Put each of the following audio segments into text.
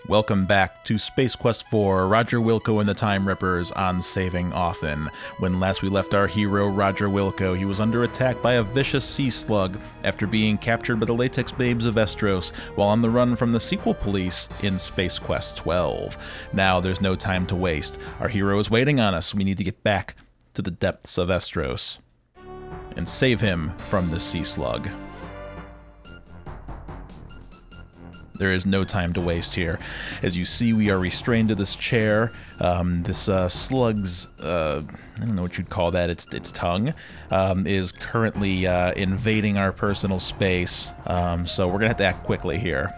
Welcome back to Space Quest 4, Roger Wilco and the Time Rippers on Saving Often. When last we left our hero, Roger Wilco, he was under attack by a vicious sea slug after being captured by the latex babes of Estros while on the run from the sequel police in Space Quest 12. Now there's no time to waste. Our hero is waiting on us. We need to get back to the depths of Estros and save him from the sea slug. There is no time to waste here. As you see, we are restrained to this chair. This slug's, I don't know what you'd call that, its tongue, is currently invading our personal space. So we're going to have to act quickly here.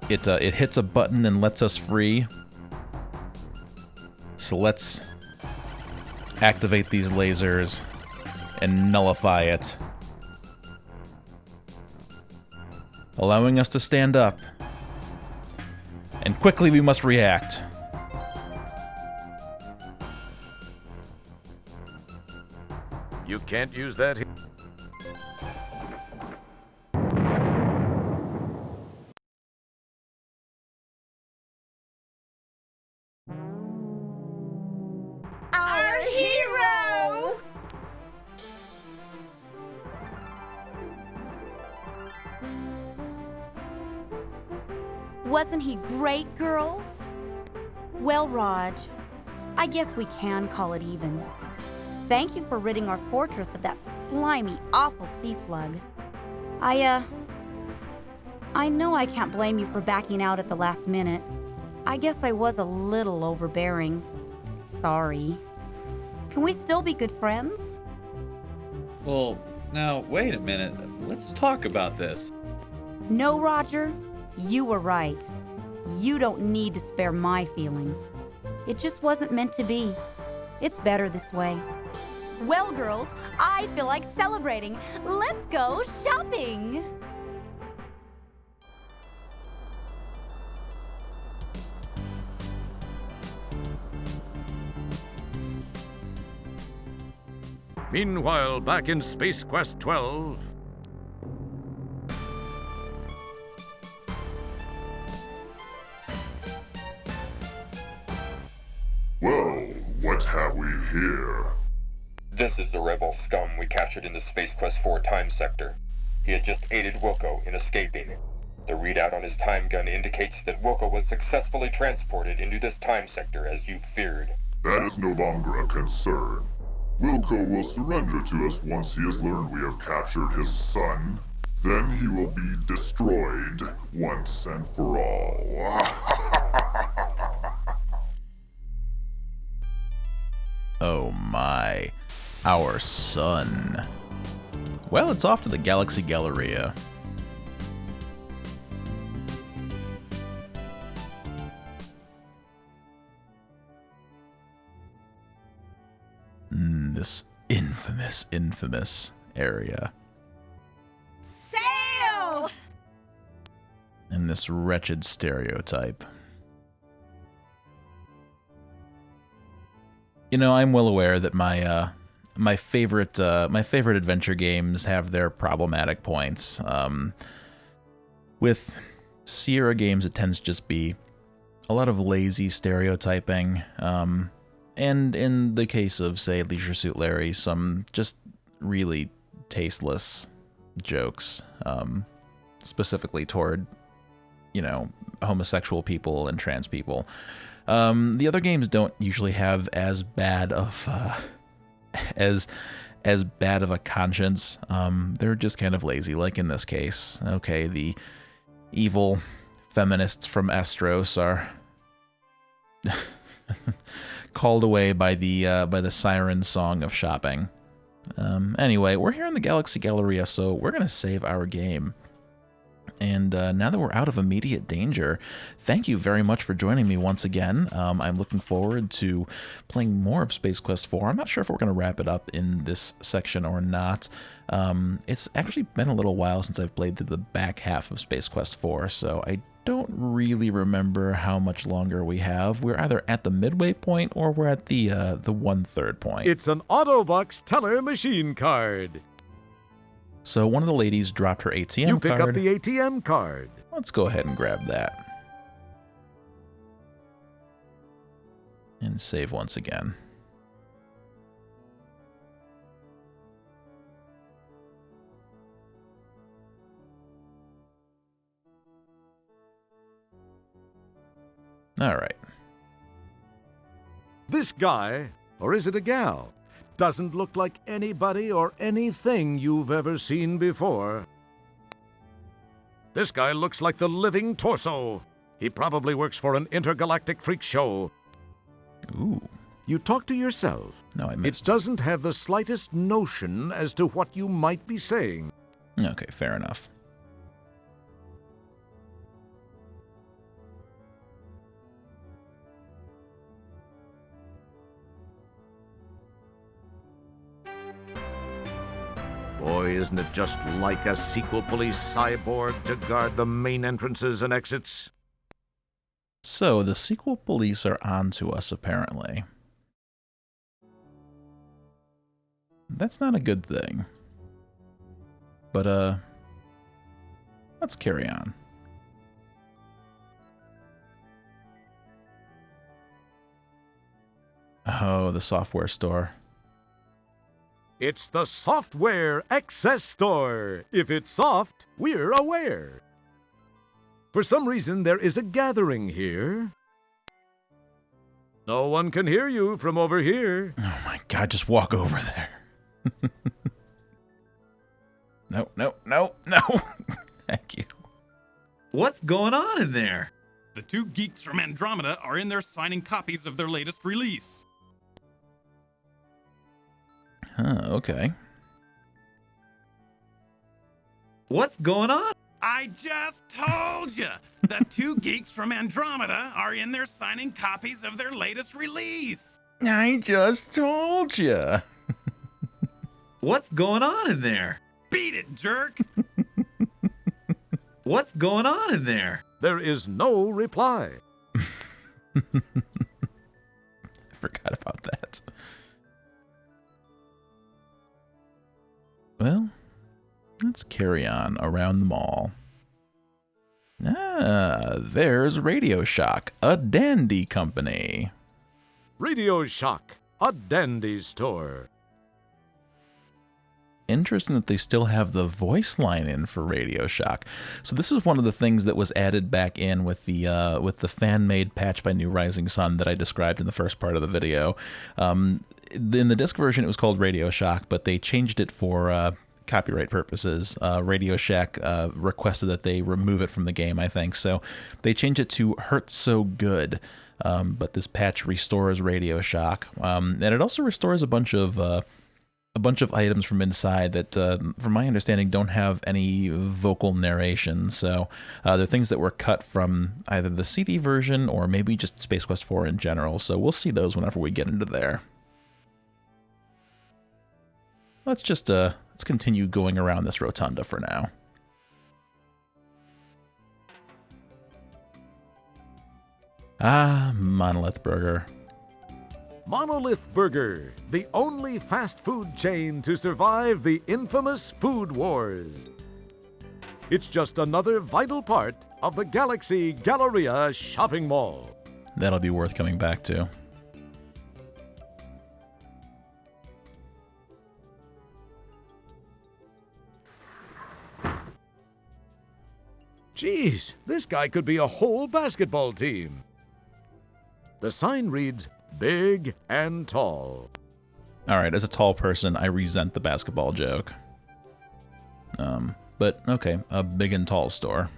It hits a button and lets us free. So let's activate these lasers and nullify it, allowing us to stand up. And quickly we must react. You can't use that here. Our hero! Wasn't he great, girls? Well, Raj, I guess we can call it even. Thank you for ridding our fortress of that slimy, awful sea slug. I know I can't blame you for backing out at the last minute. I guess I was a little overbearing. Sorry. Can we still be good friends? Well, now, wait a minute. Let's talk about this. No, Roger. You were right. You don't need to spare my feelings. It just wasn't meant to be. It's better this way. Well, girls, I feel like celebrating. Let's go shopping! Meanwhile, back in Space Quest 12... Well, what have we here? This is the rebel scum we captured in the Space Quest 4 time sector. He had just aided Wilco in escaping. The readout on his time gun indicates that Wilco was successfully transported into this time sector as you feared. That is no longer a concern. Wilco will surrender to us once he has learned we have captured his son. Then he will be destroyed once and for all. Oh my, our son. Well, it's off to the Galaxy Galleria. This infamous area. Sail! And this wretched stereotype. You know, I'm well aware that my favorite adventure games have their problematic points. With Sierra games, it tends to just be a lot of lazy stereotyping, and in the case of, say, Leisure Suit Larry, some just really tasteless jokes, specifically toward, homosexual people and trans people. The other games don't usually have as bad of as bad of a conscience. They're just kind of lazy, like in this case. Okay, the evil feminists from Estros are called away by the siren song of shopping. Anyway, we're here in the Galaxy Galleria, so we're gonna save our game. And now that we're out of immediate danger, thank you very much for joining me once again. I'm looking forward to playing more of Space Quest 4. I'm not sure if we're going to wrap it up in this section or not. It's actually been a little while since I've played through the back half of Space Quest 4, so I don't really remember how much longer we have. We're either at the midway point or we're at the 1/3 point. It's an Autobox teller machine card. So one of the ladies dropped her ATM card. You pick up the ATM card. Let's go ahead and grab that. And save once again. All right. This guy, or is it a gal, doesn't look like anybody or anything you've ever seen before. This guy looks like the living torso. He probably works for an intergalactic freak show. Ooh. You talk to yourself. No, I It missed. doesn't have the slightest notion as to what you might be saying. Okay, fair enough. Boy, isn't it just like a sequel police cyborg to guard the main entrances and exits? So, the sequel police are on to us, apparently. That's not a good thing. But, let's carry on. Oh, the software store. It's the Software Excess Store. If it's soft, we're aware. For some reason, there is a gathering here. No one can hear you from over here. Oh my god, just walk over there. No, no, no, no. Thank you. What's going on in there? The two geeks from Andromeda are in there signing copies of their latest release. Huh, okay. What's going on? I just told you! The two geeks from Andromeda are in there signing copies of their latest release. I just told you. What's going on in there? Beat it, jerk! What's going on in there? There is no reply. I forgot about that. Well, let's carry on around the mall. Ah, there's Radio Shack, a dandy company. Radio Shock, a dandy store. Interesting that they still have the voice line in for Radio Shack. So this is one of the things that was added back in with the fan-made patch by New Rising Sun that I described in the first part of the video. In the disc version, it was called Radio Shack, but they changed it for copyright purposes. Radio Shack requested that they remove it from the game, I think. So they changed it to Hurt So Good. But this patch restores Radio Shack, and it also restores a bunch of items from inside that, from my understanding, don't have any vocal narration. So they're things that were cut from either the CD version or maybe just Space Quest 4 in general. So we'll see those whenever we get into there. Let's continue going around this rotunda for now. Ah, Monolith Burger. Monolith Burger, the only fast food chain to survive the infamous food wars. It's just another vital part of the Galaxy Galleria shopping mall. That'll be worth coming back to. Geez, this guy could be a whole basketball team. The sign reads, Big and Tall. Alright, as a tall person, I resent the basketball joke. But, okay, a big and tall store.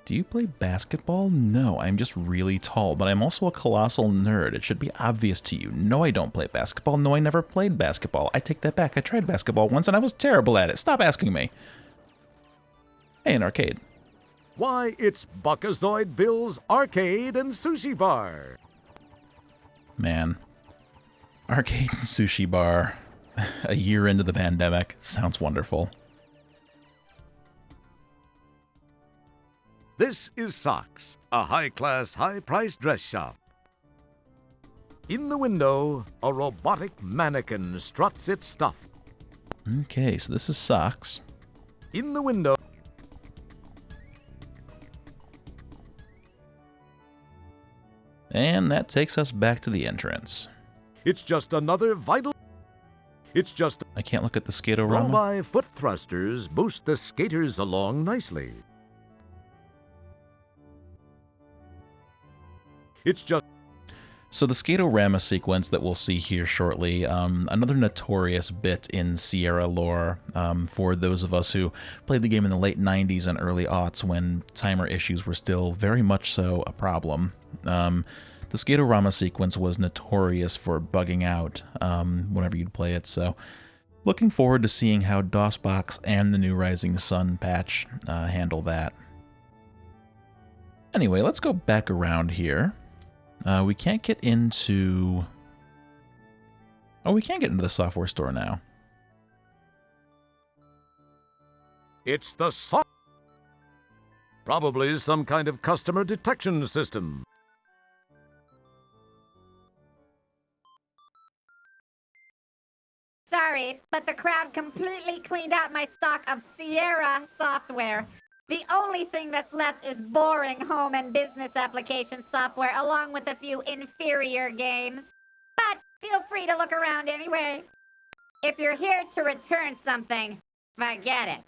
Do you play basketball? No, I'm just really tall, but I'm also a colossal nerd. It should be obvious to you. No, I don't play basketball. No, I never played basketball. I take that back. I tried basketball once and I was terrible at it. Stop asking me. Hey, an arcade. Why, it's Buckazoid Bill's Arcade and Sushi Bar. Man. Arcade and sushi bar. A year into the pandemic. Sounds wonderful. This is Socks, a high-class, high-priced dress shop. In the window, a robotic mannequin struts its stuff. Okay, so this is Socks. In the window, And that takes us back to the entrance. It's just another vital... It's just... I can't look at the Skate-O-Rama. Roll-by foot thrusters boost the skaters along nicely. It's just... So the Skate-O-Rama sequence that we'll see here shortly, another notorious bit in Sierra lore for those of us who played the game in the late 90s and early aughts when timer issues were still very much so a problem. The Skate-O-Rama sequence was notorious for bugging out whenever you'd play it, so looking forward to seeing how DOSBox and the new Rising Sun patch handle that. Anyway, let's go back around here. We can't get into... Oh, we can get into the software store now. It's the Probably some kind of customer detection system. Sorry, but the crowd completely cleaned out my stock of Sierra software. The only thing that's left is boring home and business application software, along with a few inferior games. But feel free to look around anyway. If you're here to return something, forget it.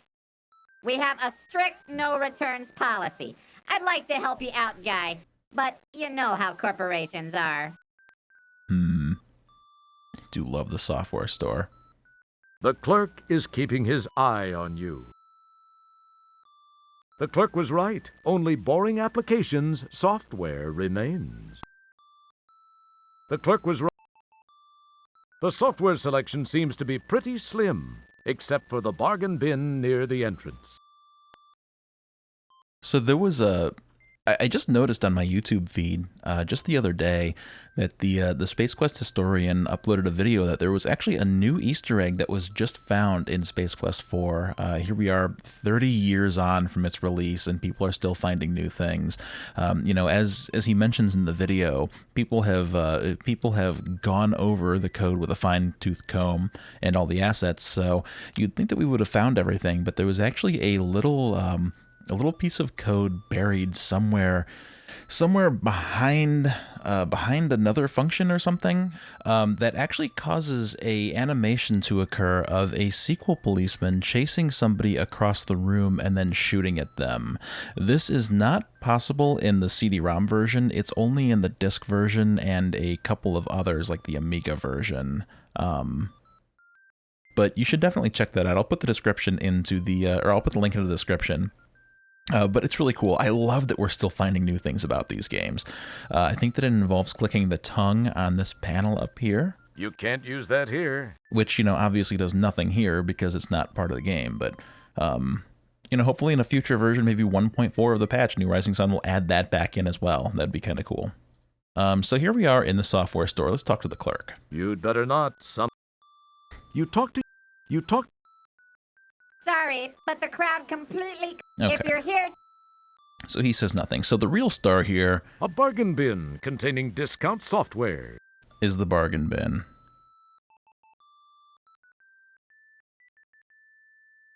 We have a strict no returns policy. I'd like to help you out, guy, but you know how corporations are. Do love the software store. The clerk is keeping his eye on you. The clerk was right. Only boring applications software remains. The clerk was right. The software selection seems to be pretty slim, except for the bargain bin near the entrance. So there was a... I just noticed on my YouTube feed just the other day that the Space Quest historian uploaded a video that there was actually a new Easter egg that was just found in Space Quest 4. Here we are 30 years on from its release, and people are still finding new things. You know, as he mentions in the video, people have gone over the code with a fine-tooth comb and all the assets. So you'd think that we would have found everything, but there was actually a little piece of code buried somewhere behind another function or something that actually causes a animation to occur of a sequel policeman chasing somebody across the room and then shooting at them. This is not possible in the CD-ROM version. It's only in the disc version and a couple of others like the Amiga version. But you should definitely check that out. I'll put the description into the or I'll put the link into the description. But it's really cool. I love that we're still finding new things about these games. I think that it involves clicking the tongue on this panel up here. You can't use that here. Which, you know, obviously does nothing here because it's not part of the game. But, you know, hopefully in a future version, maybe 1.4 of the patch, New Rising Sun will add that back in as well. That'd be kind of cool. So here we are in the software store. Let's talk to the clerk. You'd better not. You talk. Sorry, but the crowd completely... Okay. If you're here... So he says nothing. So the real star here... A bargain bin containing discount software. ...is the bargain bin.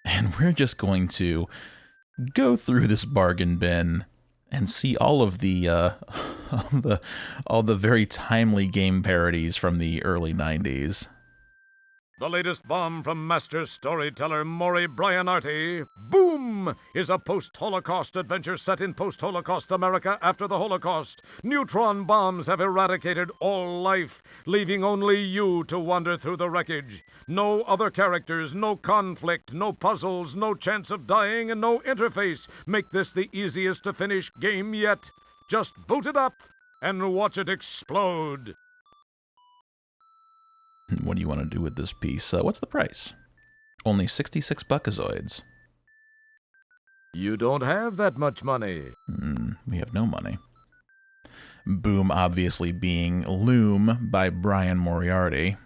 And we're just going to go through this bargain bin and see all of the all the very timely game parodies from the early 90s. The latest bomb from master storyteller Maury Bryanarty, Boom, is a post-Holocaust adventure set in post-Holocaust America after the Holocaust. Neutron bombs have eradicated all life, leaving only you to wander through the wreckage. No other characters, no conflict, no puzzles, no chance of dying, and no interface make this the easiest to finish game yet. Just boot it up and watch it explode. What do you want to do with this piece? What's the price? Only 66 buckazoids. You don't have that much money. We have no money. Boom obviously being Loom by Brian Moriarty.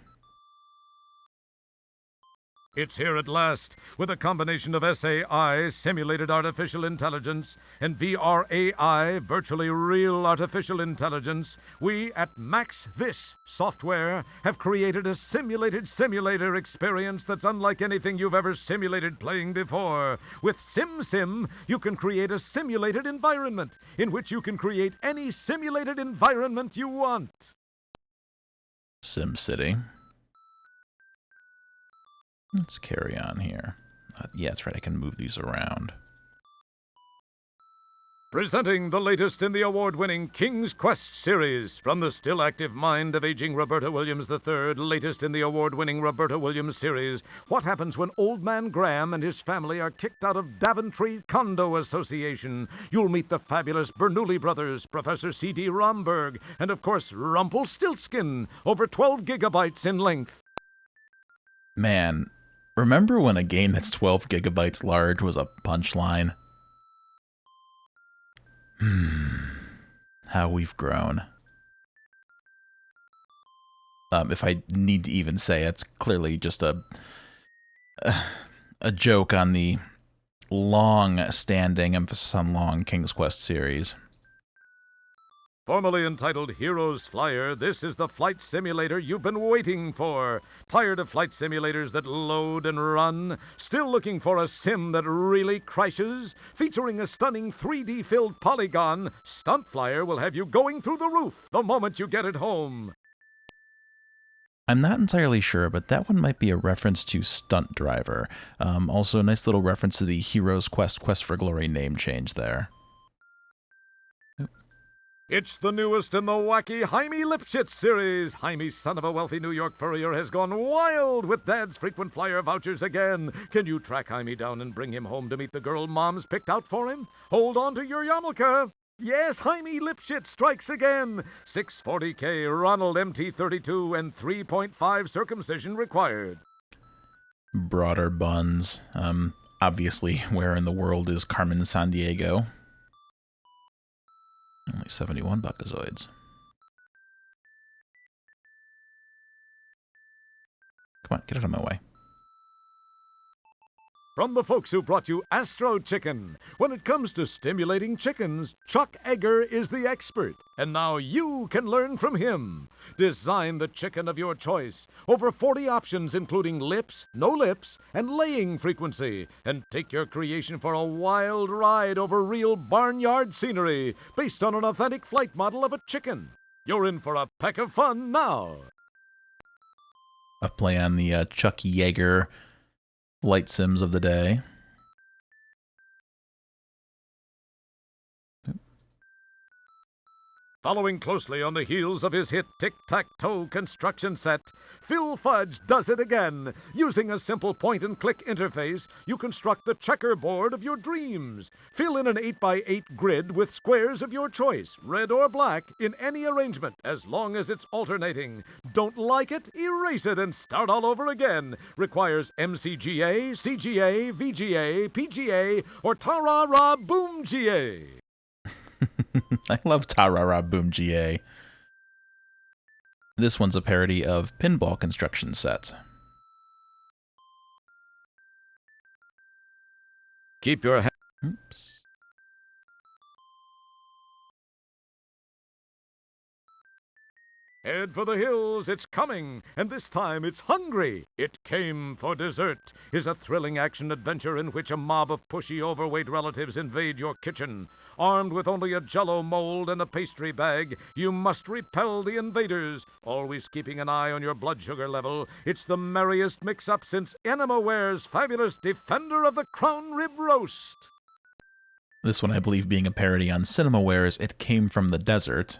It's here at last. With a combination of SAI, Simulated Artificial Intelligence, and VRAI, Virtually Real Artificial Intelligence, we at Max This Software have created a simulated simulator experience that's unlike anything you've ever simulated playing before. With SimSim, you can create a simulated environment in which you can create any simulated environment you want. SimCity. Let's carry on here. Yeah, that's right. I can move these around. Presenting the latest in the award-winning King's Quest series, from the still active mind of aging Roberta Williams III, latest in the award-winning Roberta Williams series, what happens when Old Man Graham and his family are kicked out of Daventry Condo Association? You'll meet the fabulous Bernoulli brothers, Professor C.D. Romberg, and of course Rumpelstiltskin, over 12 gigabytes in length. Man, remember when a game that's 12 gigabytes large was a punchline? How we've grown. If I need to even say, it's clearly just a joke on the long-standing emphasis on long King's Quest series. Formerly entitled Heroes Flyer, this is the flight simulator you've been waiting for. Tired of flight simulators that load and run? Still looking for a sim that really crashes? Featuring a stunning 3D-filled polygon, Stunt Flyer will have you going through the roof the moment you get it home. I'm not entirely sure, but that one might be a reference to Stunt Driver. Also, a nice little reference to the Heroes Quest for Glory name change there. It's the newest in the wacky Jaime Lipschitz series. Jaime, son of a wealthy New York furrier, has gone wild with Dad's frequent flyer vouchers again. Can you track Jaime down and bring him home to meet the girl Mom's picked out for him? Hold on to your yarmulke. Yes, Jaime Lipschitz strikes again. 640K, Ronald MT32, and 3.5 circumcision required. Broader buns. Obviously, where in the world is Carmen Sandiego? Only 71 buckazoids. Come on, get out of my way. From the folks who brought you Astro Chicken. When it comes to stimulating chickens, Chuck Egger is the expert. And now you can learn from him. Design the chicken of your choice. Over 40 options including lips, no lips, and laying frequency. And take your creation for a wild ride over real barnyard scenery based on an authentic flight model of a chicken. You're in for a peck of fun now. A play on the Chuck Yeager flight sims of the day. Following closely on the heels of his hit Tic-Tac-Toe construction set, Phil Fudge does it again. Using a simple point-and-click interface, you construct the checkerboard of your dreams. Fill in an 8x8 grid with squares of your choice, red or black, in any arrangement, as long as it's alternating. Don't like it? Erase it and start all over again. Requires MCGA, CGA, VGA, PGA, or Ta-Ra-Ra-Boom-GA. I love Ta-Ra-Ra Boom GA. This one's a parody of pinball construction sets. Keep your hand. Oops. Head for the hills, it's coming, and this time it's hungry. It Came for Dessert is a thrilling action-adventure in which a mob of pushy, overweight relatives invade your kitchen. Armed with only a Jell-O mold and a pastry bag, you must repel the invaders, always keeping an eye on your blood sugar level. It's the merriest mix-up since Enemaware's fabulous Defender of the Crown Rib Roast. This one, I believe, being a parody on Cinemaware's It Came from the Desert.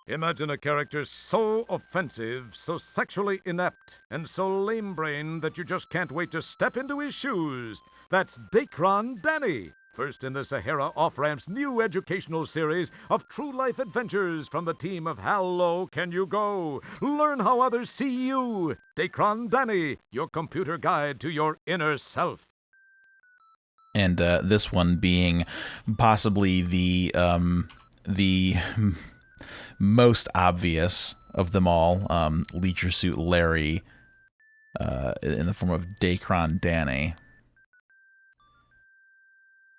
Imagine a character so offensive, so sexually inept, and so lame-brained that you just can't wait to step into his shoes. That's Dacron Danny, first in the Sahara Off-Ramp's new educational series of true-life adventures from the team of How Low Can You Go? Learn how others see you. Dacron Danny, your computer guide to your inner self. And this one being possibly the most obvious of them all, Leisure Suit Larry, in the form of Dacron Danny.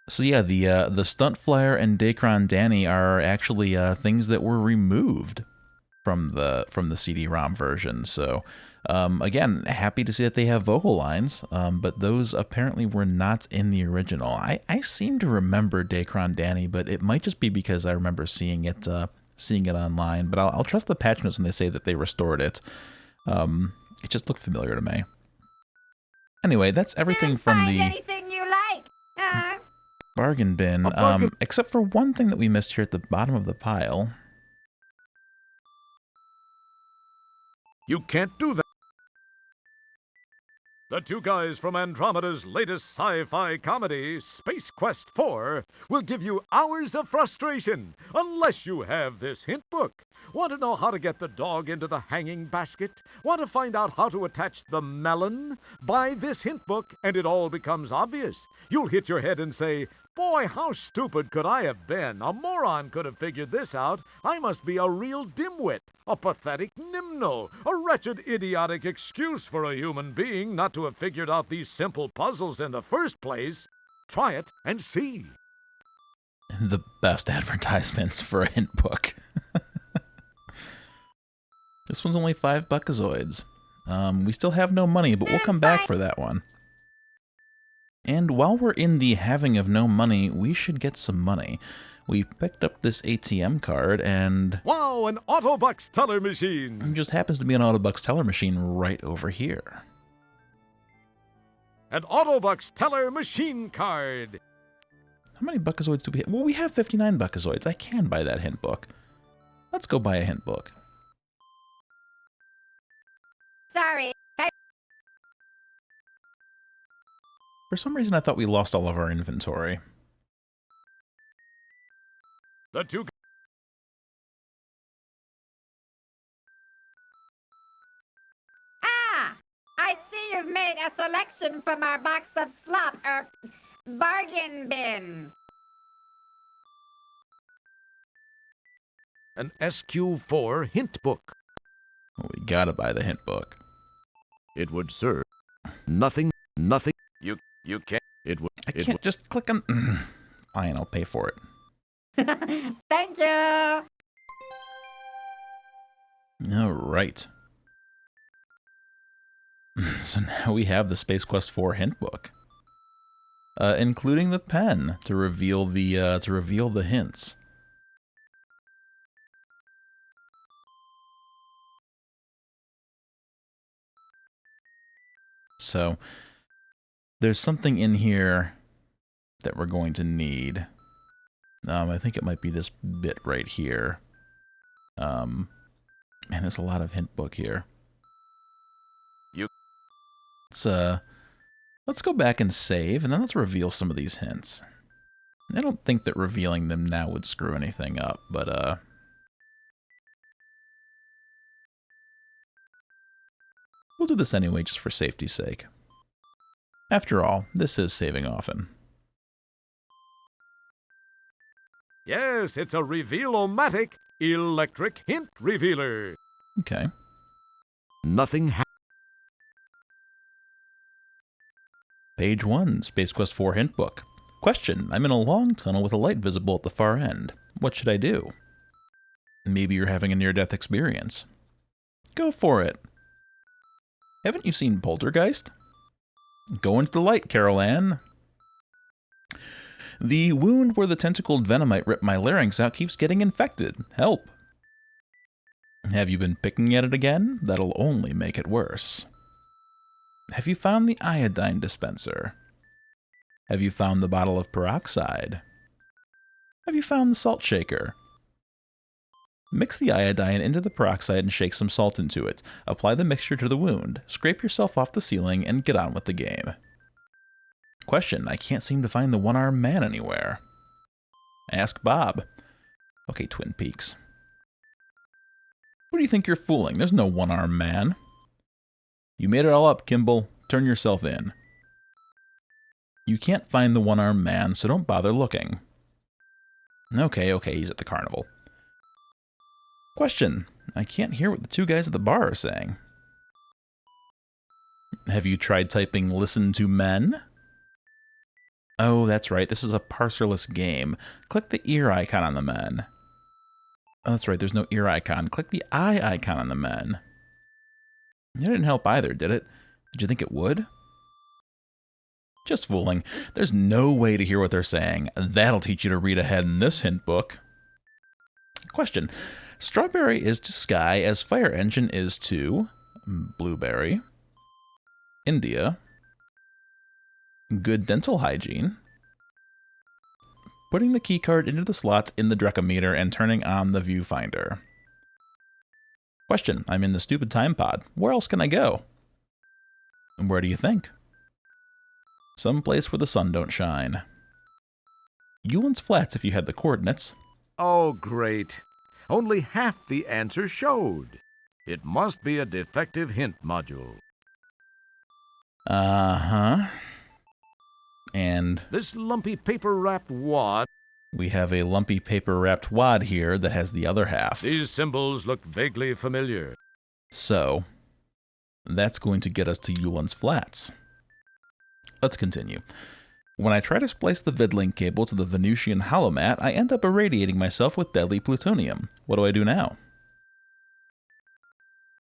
So yeah, the Stunt Flyer and Dacron Danny are actually things that were removed from the CD-ROM version. So again, happy to see that they have vocal lines, but those apparently were not in the original. I seem to remember Dacron Danny, but it might just be because I remember seeing it online. But I'll trust the patch notes when they say that they restored it. It just looked familiar to me. Anyway, that's everything from the anything you like. bargain bin, except for one thing that we missed here at the bottom of the pile. You can't do that. The two guys from Andromeda's latest sci-fi comedy, Space Quest 4, will give you hours of frustration unless you have this hint book. Want to know how to get the dog into the hanging basket? Want to find out how to attach the melon? Buy this hint book and it all becomes obvious. You'll hit your head and say, "Boy, how stupid could I have been? A moron could have figured this out. I must be a real dimwit, a pathetic nimno, a wretched, idiotic excuse for a human being not to have figured out these simple puzzles in the first place." Try it and see. The best advertisements for a hint book. This one's only $5 buckazoids. We still have no money, but we'll come back for that one. And while we're in the having of no money, we should get some money. We picked up this ATM card and... Wow, an Autobucks teller machine! It just happens to be an Autobucks teller machine right over here. An Autobucks teller machine card! How many buckazoids do we have? Well, we have 59 buckazoids. I can buy that hint book. Let's go buy a hint book. Sorry. For some reason, I thought we lost all of our inventory. The two... I see you've made a selection from our box of slop, bargain bin. An SQ4 hint book. Well, we gotta buy the hint book. It would serve nothing. You can't. I can't just click on... Fine, I'll pay for it. Thank you. All right. So now we have the Space Quest 4 hint book, including the pen to reveal the hints. So there's something in here that we're going to need. I think it might be this bit right here. Man, there's a lot of hint book here. Let's go back and save, and then let's reveal some of these hints. I don't think that revealing them now would screw anything up, but we'll do this anyway just for safety's sake. After all, this is saving often. Yes, it's a Reveal-O-Matic electric hint revealer. Okay. Nothing Page 1, Space Quest 4 hint book. Question: I'm in a long tunnel with a light visible at the far end. What should I do? Maybe you're having a near-death experience. Go for it. Haven't you seen Poltergeist? Go into the light, Carol Ann. The wound where the tentacled venomite ripped my larynx out keeps getting infected. Help. Have you been picking at it again? That'll only make it worse. Have you found the iodine dispenser? Have you found the bottle of peroxide? Have you found the salt shaker? Mix the iodine into the peroxide and shake some salt into it. Apply the mixture to the wound. Scrape yourself off the ceiling and get on with the game. Question: I can't seem to find the one-armed man anywhere. Ask Bob. Okay, Twin Peaks. Who do you think you're fooling? There's no one-armed man. You made it all up, Kimball. Turn yourself in. You can't find the one-armed man, so don't bother looking. Okay, he's at the carnival. Question. I can't hear what the two guys at the bar are saying. Have you tried typing listen to men? Oh, that's right. This is a parserless game. Click the ear icon on the men. Oh, that's right. There's no ear icon. Click the eye icon on the men. It didn't help either, did it? Did you think it would? Just fooling. There's no way to hear what they're saying. That'll teach you to read ahead in this hint book. Question. Strawberry is to sky as fire engine is to blueberry, India, good dental hygiene, putting the keycard into the slot in the Drecometer and turning on the viewfinder. Question. I'm in the stupid time pod. Where else can I go? And where do you think? Someplace where the sun don't shine. Yulin's Flats if you had the coordinates. Oh, great. Only half the answer showed. It must be a defective hint module. Uh-huh. And This lumpy paper-wrapped wad. we have a lumpy paper-wrapped wad here that has the other half. These symbols look vaguely familiar. So, that's going to get us to Yulin's Flats. Let's continue. When I try to splice the VidLink cable to the Venusian holomat, I end up irradiating myself with deadly plutonium. What do I do now?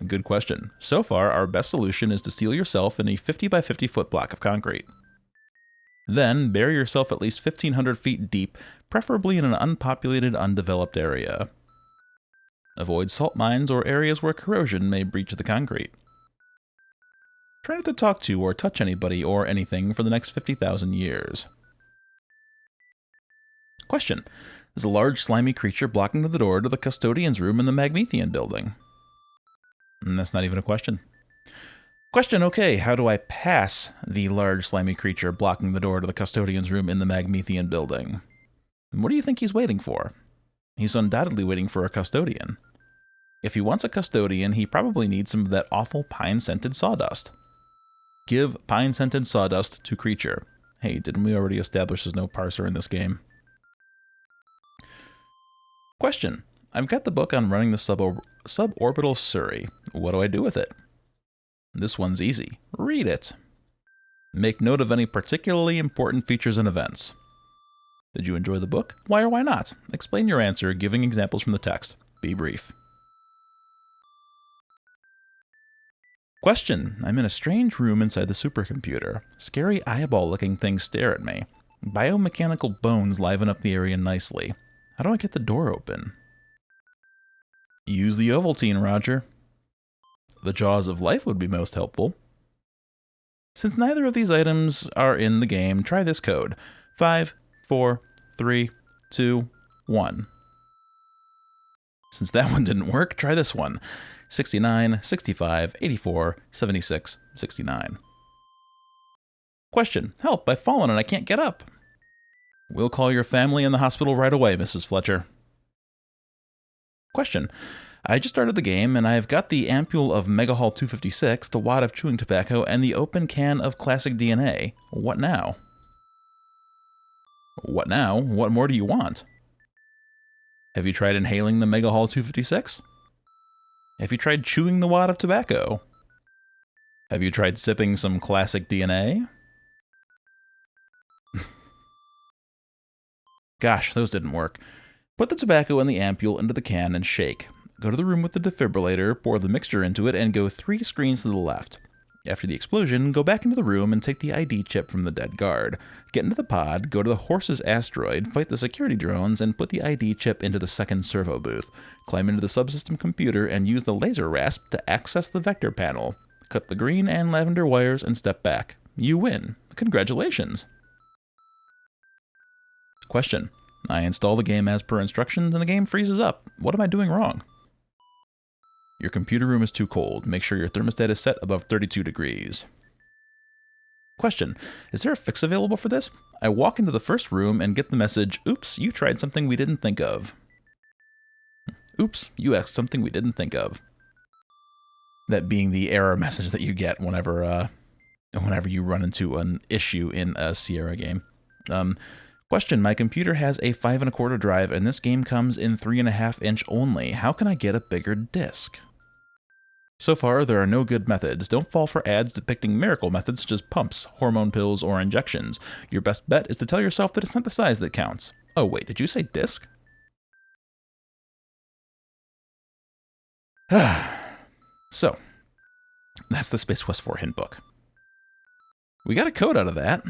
Good question. So far, our best solution is to seal yourself in a 50 by 50 foot block of concrete. Then, bury yourself at least 1,500 feet deep, preferably in an unpopulated, undeveloped area. Avoid salt mines or areas where corrosion may breach the concrete. Try not to talk to or touch anybody or anything for the next 50,000 years. Question. There's a large slimy creature blocking the door to the custodian's room in the Magmethian building. And that's not even a question. Question. Okay, how do I pass the large slimy creature blocking the door to the custodian's room in the Magmethian building? And what do you think he's waiting for? He's undoubtedly waiting for a custodian. If he wants a custodian, he probably needs some of that awful pine-scented sawdust. Give pine-scented sawdust to creature. Hey, didn't we already establish there's no parser in this game? Question. I've got the book on running the suborbital Surrey. What do I do with it? This one's easy. Read it. Make note of any particularly important features and events. Did you enjoy the book? Why or why not? Explain your answer, giving examples from the text. Be brief. Question. I'm in a strange room inside the supercomputer. Scary eyeball-looking things stare at me. Biomechanical bones liven up the area nicely. How do I get the door open? Use the Ovaltine, Roger. The Jaws of Life would be most helpful. Since neither of these items are in the game, try this code. 5, 4, 3, 2, 1. Since that one didn't work, try this one. 69, 65, 84, 76, 69. Question. Help, I've fallen and I can't get up. We'll call your family in the hospital right away, Mrs. Fletcher. Question. I just started the game and I've got the ampule of Megahol 256, the wad of chewing tobacco, and the open can of classic DNA. What now? What now? What more do you want? Have you tried inhaling the Megahol 256? Have you tried chewing the wad of tobacco? Have you tried sipping some classic DNA? Gosh, those didn't work. Put the tobacco and the ampule into the can and shake. Go to the room with the defibrillator, pour the mixture into it, and go 3 screens to the left. After the explosion, go back into the room and take the ID chip from the dead guard. Get into the pod, go to the horse's asteroid, fight the security drones, and put the ID chip into the second servo booth. Climb into the subsystem computer and use the laser rasp to access the vector panel. Cut the green and lavender wires and step back. You win. Congratulations. Question. I install the game as per instructions and the game freezes up. What am I doing wrong? Your computer room is too cold. Make sure your thermostat is set above 32 degrees. Question. Is there a fix available for this? I walk into the first room and get the message, oops, you tried something we didn't think of. Oops, you asked something we didn't think of. That being the error message that you get whenever you run into an issue in a Sierra game. Question, my computer has a 5 1/4 drive and this game comes in 3.5 inch only. How can I get a bigger disc? So far, there are no good methods. Don't fall for ads depicting miracle methods such as pumps, hormone pills, or injections. Your best bet is to tell yourself that it's not the size that counts. Oh wait, did you say disc? So, that's the Space Quest 4 hint book. We got a code out of that,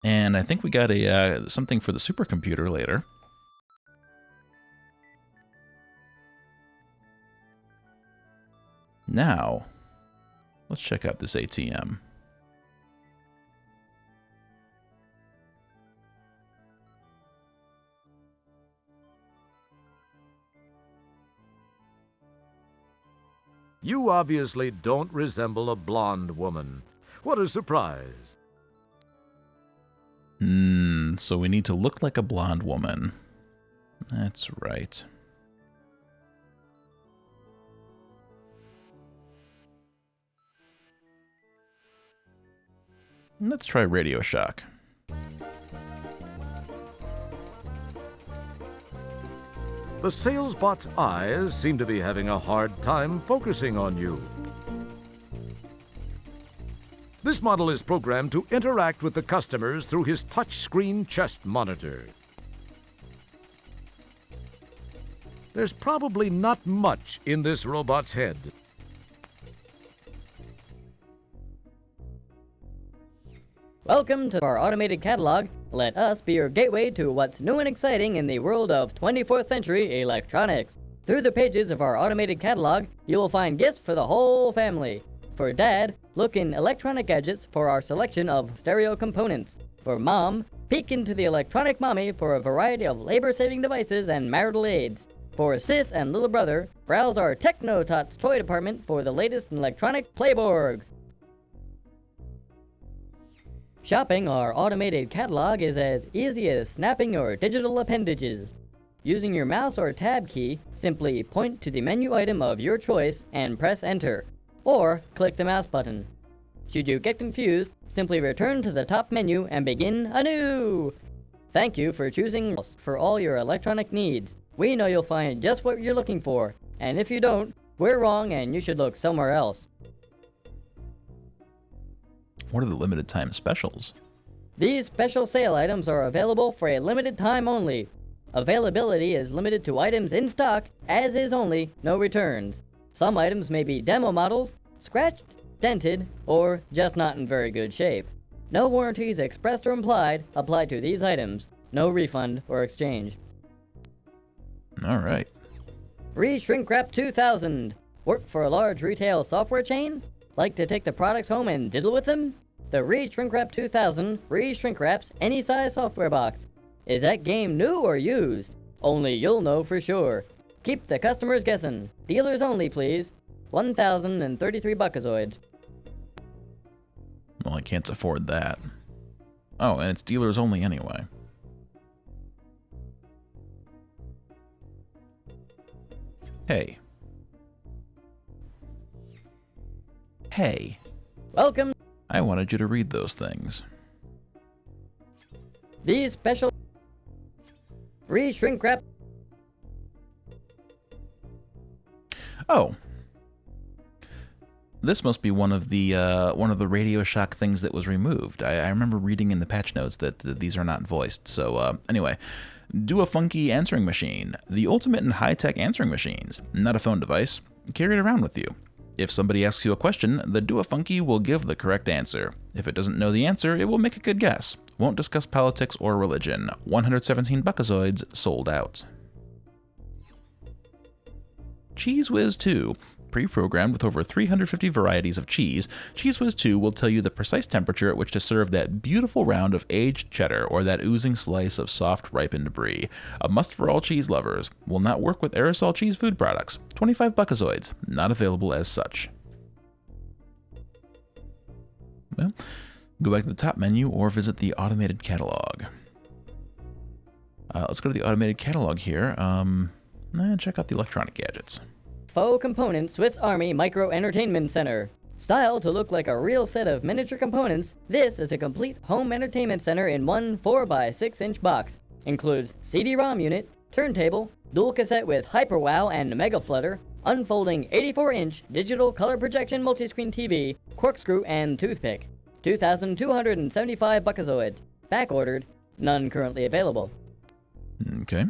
and I think we got a something for the supercomputer later. Now, let's check out this ATM. You obviously don't resemble a blonde woman. What a surprise. So we need to look like a blonde woman. That's right. Let's try Radio Shock. The sales bot's eyes seem to be having a hard time focusing on you. This model is programmed to interact with the customers through his touchscreen chest monitor. There's probably not much in this robot's head. Welcome to our automated catalog. Let us be your gateway to what's new and exciting in the world of 24th century electronics. Through the pages of our automated catalog, you will find gifts for the whole family. For Dad, look in electronic gadgets for our selection of stereo components. For Mom, peek into the electronic mommy for a variety of labor-saving devices and marital aids. For Sis and little brother, browse our Techno-Tots toy department for the latest in electronic playboards. Shopping our automated catalog is as easy as snapping your digital appendages. Using your mouse or tab key, simply point to the menu item of your choice and press enter, or click the mouse button. Should you get confused, simply return to the top menu and begin anew. Thank you for choosing us for all your electronic needs. We know you'll find just what you're looking for, and if you don't, we're wrong and you should look somewhere else. What are the limited time specials? These special sale items are available for a limited time only. Availability is limited to items in stock, as is only, no returns. Some items may be demo models, scratched, dented, or just not in very good shape. No warranties expressed or implied apply to these items. No refund or exchange. Alright. Re-Shrink Wrap 2000. Work for a large retail software chain? Like to take the products home and diddle with them? The Re-Shrink Wrap 2000 re-shrink wraps any size software box. Is that game new or used? Only you'll know for sure. Keep the customers guessing. Dealers only, please. 1,033 buckazoids. Well, I can't afford that. Oh, and it's dealers only anyway. Hey. Hey. Welcome. I wanted you to read those things. These special re-shrink wrap. Oh. This must be one of the Radio Shack things that was removed. I remember reading in the patch notes that these are not voiced. So anyway, do a funky answering machine, the ultimate in high-tech answering machines, not a phone device. Carry it around with you. If somebody asks you a question, the Do-A-Funky will give the correct answer. If it doesn't know the answer, it will make a good guess. Won't discuss politics or religion. 117 buckazoids sold out. Cheese Whiz 2. Pre-programmed with over 350 varieties of cheese, Cheese Whiz 2 will tell you the precise temperature at which to serve that beautiful round of aged cheddar or that oozing slice of soft, ripened brie. A must for all cheese lovers. Will not work with aerosol cheese food products. 25 buckazoids. Not available as such. Well, go back to the top menu or visit the automated catalog. Let's go to the automated catalog here. And check out the electronic gadgets. Faux Components Swiss Army Micro Entertainment Center. Styled to look like a real set of miniature components, this is a complete home entertainment center in one 4x6-inch box. Includes CD-ROM unit, turntable, dual cassette with HyperWow and Mega Flutter, unfolding 84-inch digital color projection multiscreen TV, corkscrew, and toothpick. 2,275 buckazoids. Back-ordered. None currently available. Okay.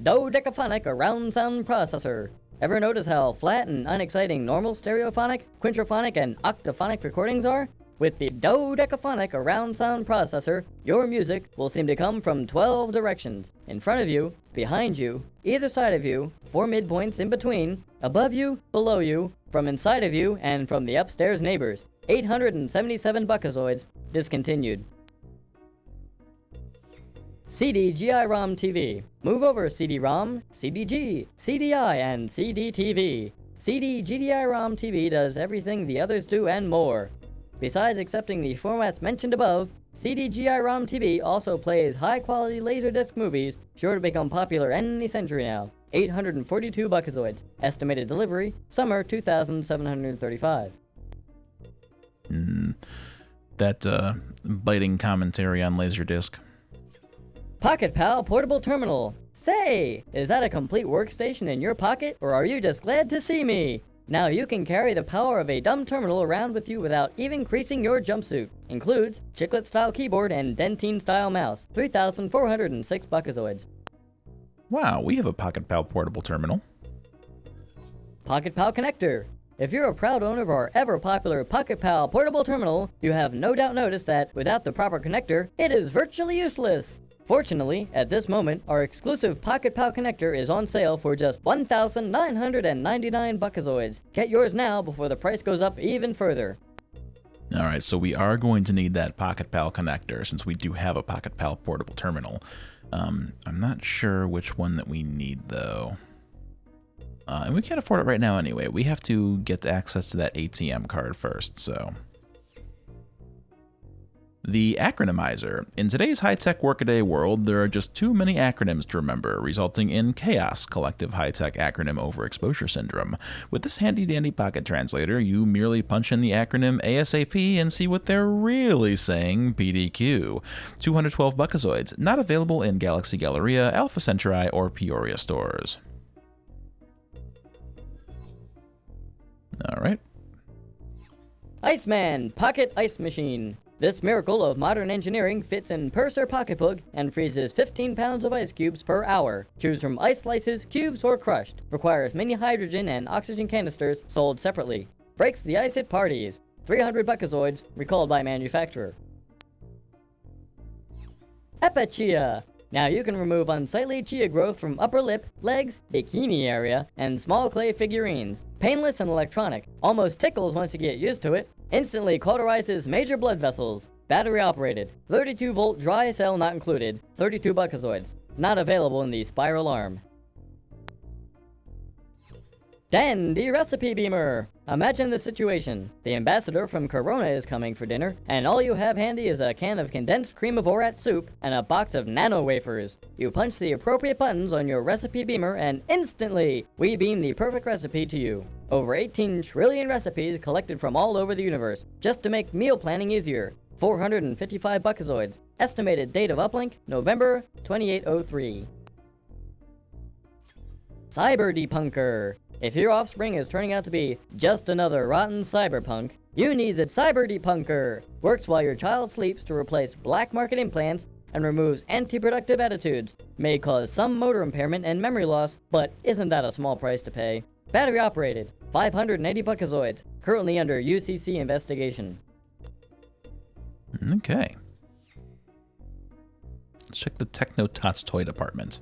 Dodecaphonic around sound processor. Ever notice how flat and unexciting normal stereophonic, quintrophonic, and octaphonic recordings are? With the dodecaphonic around sound processor, your music will seem to come from 12 directions. In front of you, behind you, either side of you, 4 midpoints in between, above you, below you, from inside of you, and from the upstairs neighbors. 877 buckazoids. Discontinued. CD-GI-ROM TV. Move over CD-ROM, CDG, CDI, and CD-TV. CD-GDI-ROM TV does everything the others do and more. Besides accepting the formats mentioned above, CD-GI-ROM TV also plays high-quality Laserdisc movies, sure to become popular any century now. 842 buckazoids. Estimated delivery, summer 2,735. That biting commentary on Laserdisc. Pocket Pal Portable Terminal. Say, is that a complete workstation in your pocket, or are you just glad to see me? Now you can carry the power of a dumb terminal around with you without even creasing your jumpsuit. Includes chiclet-style keyboard and dentine-style mouse. 3,406 buckazoids. Wow, we have a Pocket Pal portable terminal. Pocket Pal Connector. If you're a proud owner of our ever-popular Pocket Pal portable terminal, you have no doubt noticed that without the proper connector, it is virtually useless. Fortunately, at this moment, our exclusive Pocket Pal connector is on sale for just 1,999 buckazoids. Get yours now before the price goes up even further. Alright, so we are going to need that Pocket Pal connector since we do have a Pocket Pal portable terminal. I'm not sure which one that we need though. And we can't afford it right now anyway. We have to get access to that ATM card first, so... The acronymizer. In today's high-tech workaday world, there are just too many acronyms to remember, resulting in chaos, collective high-tech acronym overexposure syndrome. With this handy-dandy pocket translator, you merely punch in the acronym ASAP and see what they're really saying, PDQ. 212 buckazoids, not available in Galaxy Galleria, Alpha Centauri, or Peoria stores. Alright. Iceman Pocket Ice Machine. This miracle of modern engineering fits in purse or pocketbook and freezes 15 pounds of ice cubes per hour. Choose from ice slices, cubes, or crushed. Requires many hydrogen and oxygen canisters sold separately. Breaks the ice at parties. 300 buckazoids, recalled by manufacturer. Epachia. Now you can remove unsightly chia growth from upper lip, legs, bikini area, and small clay figurines. Painless and electronic. Almost tickles once you get used to it. Instantly cauterizes major blood vessels. Battery operated. 32-volt dry cell not included. 32 buckazoids. Not available in the spiral arm. Dandy Recipe Beamer. Imagine the situation. The ambassador from Corona is coming for dinner, and all you have handy is a can of condensed cream of Orat soup and a box of nano wafers. You punch the appropriate buttons on your recipe beamer, and instantly, we beam the perfect recipe to you. Over 18 trillion recipes collected from all over the universe, just to make meal planning easier. 455 buckazoids. Estimated date of uplink, November 2803. Cyber Debunker. If your offspring is turning out to be just another rotten cyberpunk, you need the Cyber Debunker. Works while your child sleeps to replace black market implants and removes anti-productive attitudes. May cause some motor impairment and memory loss, but isn't that a small price to pay? Battery operated, 580 buckazoids, currently under UCC investigation. Okay. Let's check the Techno Tots toy department.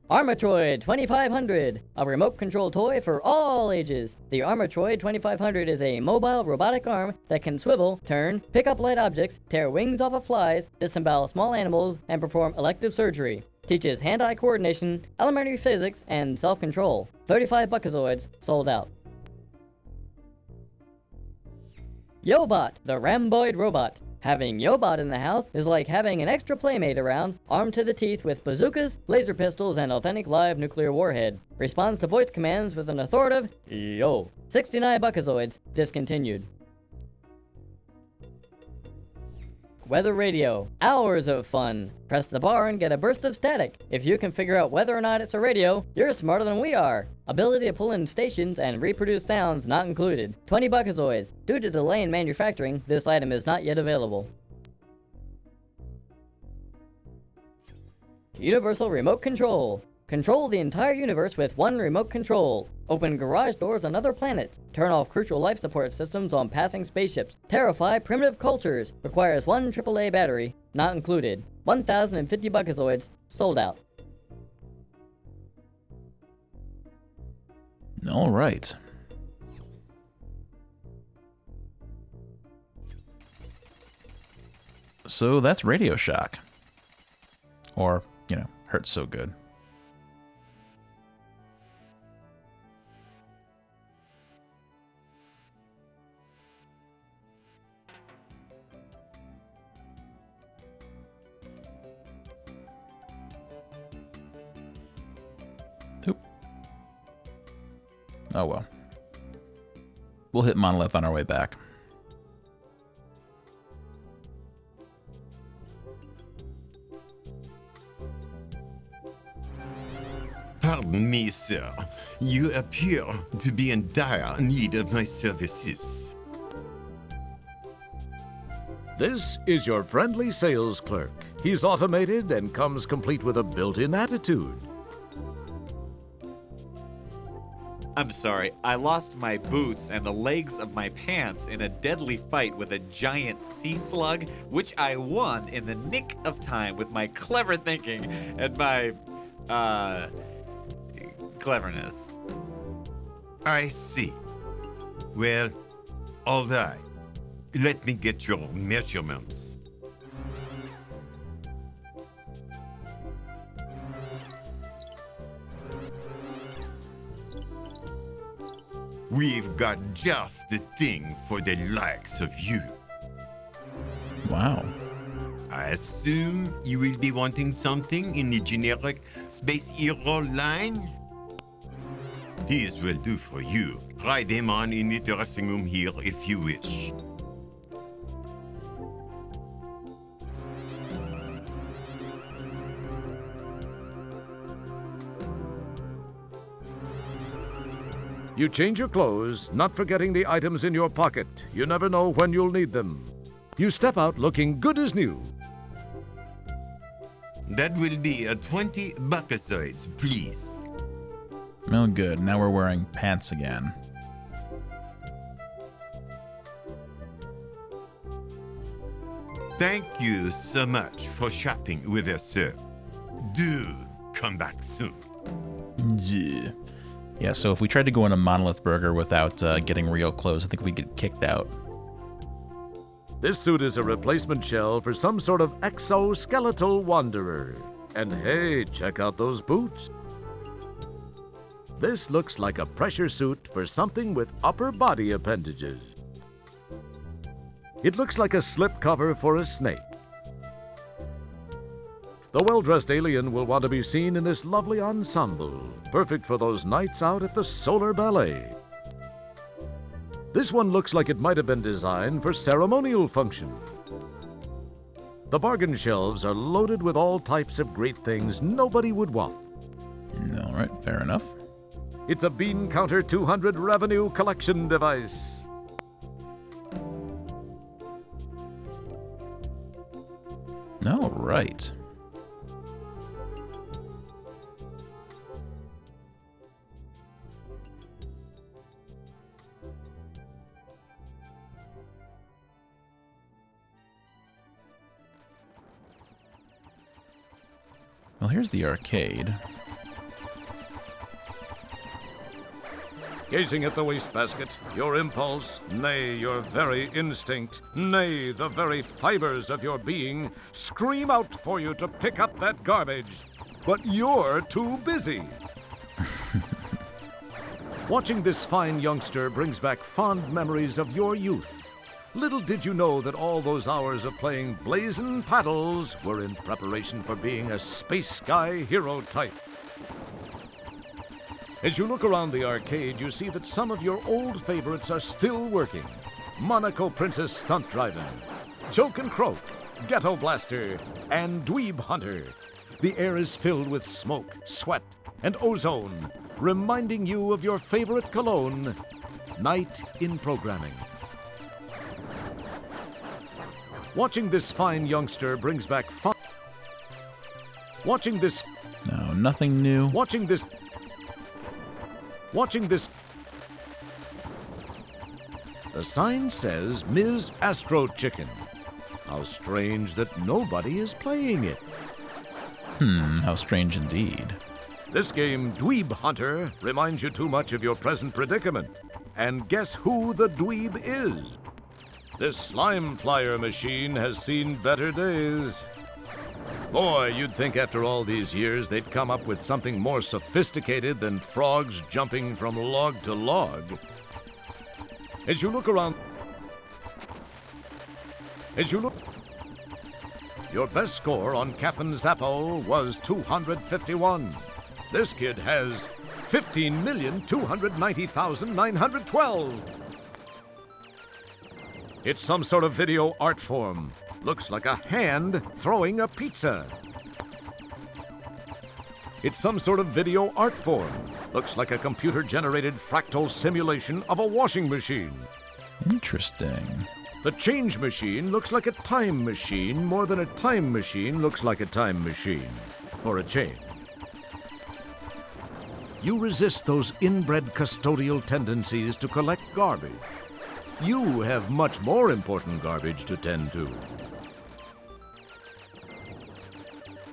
Armatroid 2500, a remote control toy for all ages. The Armatroid 2500 is a mobile robotic arm that can swivel, turn, pick up light objects, tear wings off of flies, disembowel small animals, and perform elective surgery. Teaches hand-eye coordination, elementary physics, and self-control. 35 buckazoids, sold out. Yobot, the Ramboid robot. Having Yobot in the house is like having an extra playmate around, armed to the teeth with bazookas, laser pistols, and authentic live nuclear warhead. Responds to voice commands with an authoritative yo. 69 Buckazoids discontinued. Weather radio. Hours of fun. Press the bar and get a burst of static. If you can figure out whether or not it's a radio, you're smarter than we are. Ability to pull in stations and reproduce sounds not included. 20 Buckazoids. Due to delay in manufacturing, this item is not yet available. Universal remote control. Control the entire universe with one remote control. Open garage doors on other planets. Turn off crucial life support systems on passing spaceships. Terrify primitive cultures. Requires one AAA battery. Not included. 1,050 Buckazoids. Sold out. All right. So that's Radio Shock. Or, you know, Hurts So Good. Oop. Oh well. We'll hit Monolith on our way back. Pardon me, sir. You appear to be in dire need of my services. This is your friendly sales clerk. He's automated and comes complete with a built-in attitude. I'm sorry, I lost my boots and the legs of my pants in a deadly fight with a giant sea slug, which I won in the nick of time with my clever thinking and my, cleverness. I see. Well, all right. Let me get your measurements. We've got just the thing for the likes of you. Wow. I assume you will be wanting something in the generic Space Hero line? These will do for you. Try them on in the dressing room here if you wish. You change your clothes, not forgetting the items in your pocket. You never know when you'll need them. You step out looking good as new. That will be a 20 Buckazoids, please. Oh, good. Now we're wearing pants again. Thank you so much for shopping with us, sir. Do come back soon. Yeah. Yeah, so if we tried to go in a Monolith Burger without getting real clothes, I think we'd get kicked out. This suit is a replacement shell for some sort of exoskeletal wanderer. And hey, check out those boots. This looks like a pressure suit for something with upper body appendages. It looks like a slipcover for a snake. The well-dressed alien will want to be seen in this lovely ensemble, perfect for those nights out at the Solar Ballet. This one looks like it might have been designed for ceremonial function. The bargain shelves are loaded with all types of great things nobody would want. All right, fair enough. It's a Bean Counter 200 revenue collection device. All right. Well, here's the arcade. Gazing at the wastebasket, your impulse, nay, your very instinct, nay, the very fibers of your being, scream out for you to pick up that garbage. But you're too busy. Watching this fine youngster brings back fond memories of your youth. Little did you know that all those hours of playing blazing paddles were in preparation for being a space guy hero type. As you look around the arcade, you see that some of your old favorites are still working. Monaco Princess Stunt Driving, Choke and Croak, Ghetto Blaster, and Dweeb Hunter. The air is filled with smoke, sweat, and ozone, reminding you of your favorite cologne, Night in Programming. Watching this fine youngster brings back fun. Watching this... No, nothing new. Watching this... The sign says Ms. Astro Chicken. How strange that nobody is playing it. How strange indeed. This game, Dweeb Hunter, reminds you too much of your present predicament. And guess who the dweeb is? This slime flyer machine has seen better days. Boy, you'd think after all these years they'd come up with something more sophisticated than frogs jumping from log to log. As you look around... Your best score on Captain Zappo was 251. This kid has 15,290,912. It's some sort of video art form. Looks like a hand throwing a pizza. It's some sort of video art form. Looks like a computer-generated fractal simulation of a washing machine. Interesting. The change machine looks like a time machine more than a time machine looks like a time machine. Or a change. You resist those inbred custodial tendencies to collect garbage. You have much more important garbage to tend to.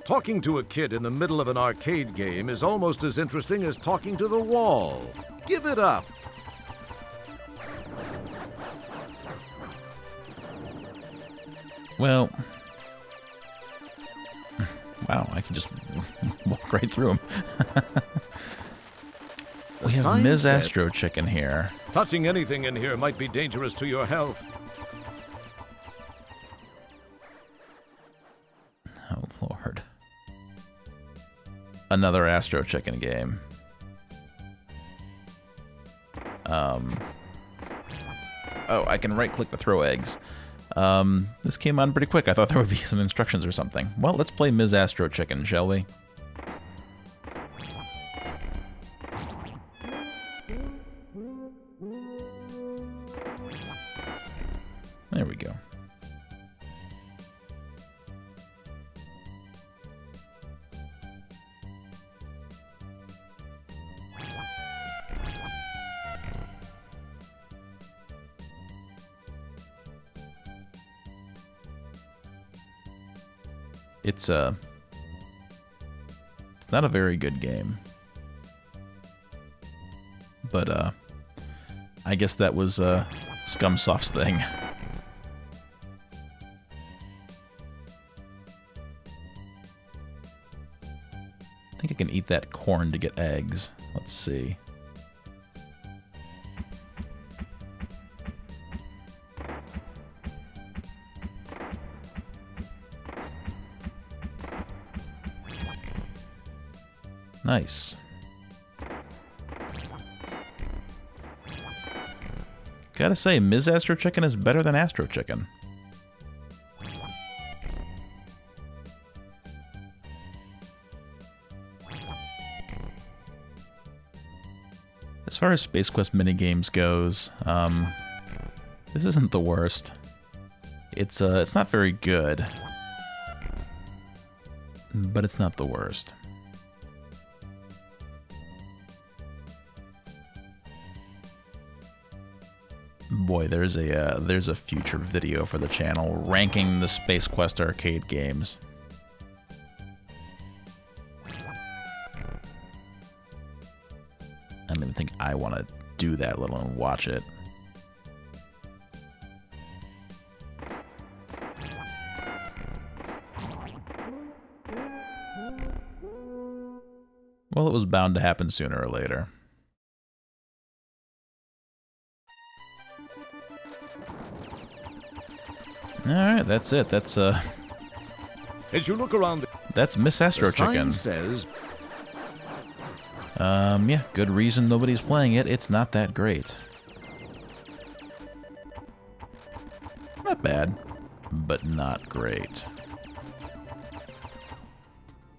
Talking to a kid in the middle of an arcade game is almost as interesting as talking to the wall. Give it up. Well, wow, I can just walk right through them. We have Ms. Astro Chicken here. Touching anything in here might be dangerous to your health. Oh, Lord. Another Astro Chicken game. Oh, I can right-click to throw eggs. This came on pretty quick. I thought there would be some instructions or something. Well, let's play Ms. Astro Chicken, shall we? There we go. It's not a very good game. But I guess that was Scumsoft's thing. I think I can eat that corn to get eggs. Let's see. Nice. Gotta say, Ms. Astro Chicken is better than Astro Chicken. As far as Space Quest minigames goes, this isn't the worst. It's not very good, but it's not the worst. Boy, there's a future video for the channel ranking the Space Quest arcade games. I don't even think I want to do that, let alone watch it. Well, it was bound to happen sooner or later. Alright, that's it. That's As you look around, that's Miss Astro Chicken. Says, Yeah, good reason nobody's playing it. It's not that great. Not bad, but not great.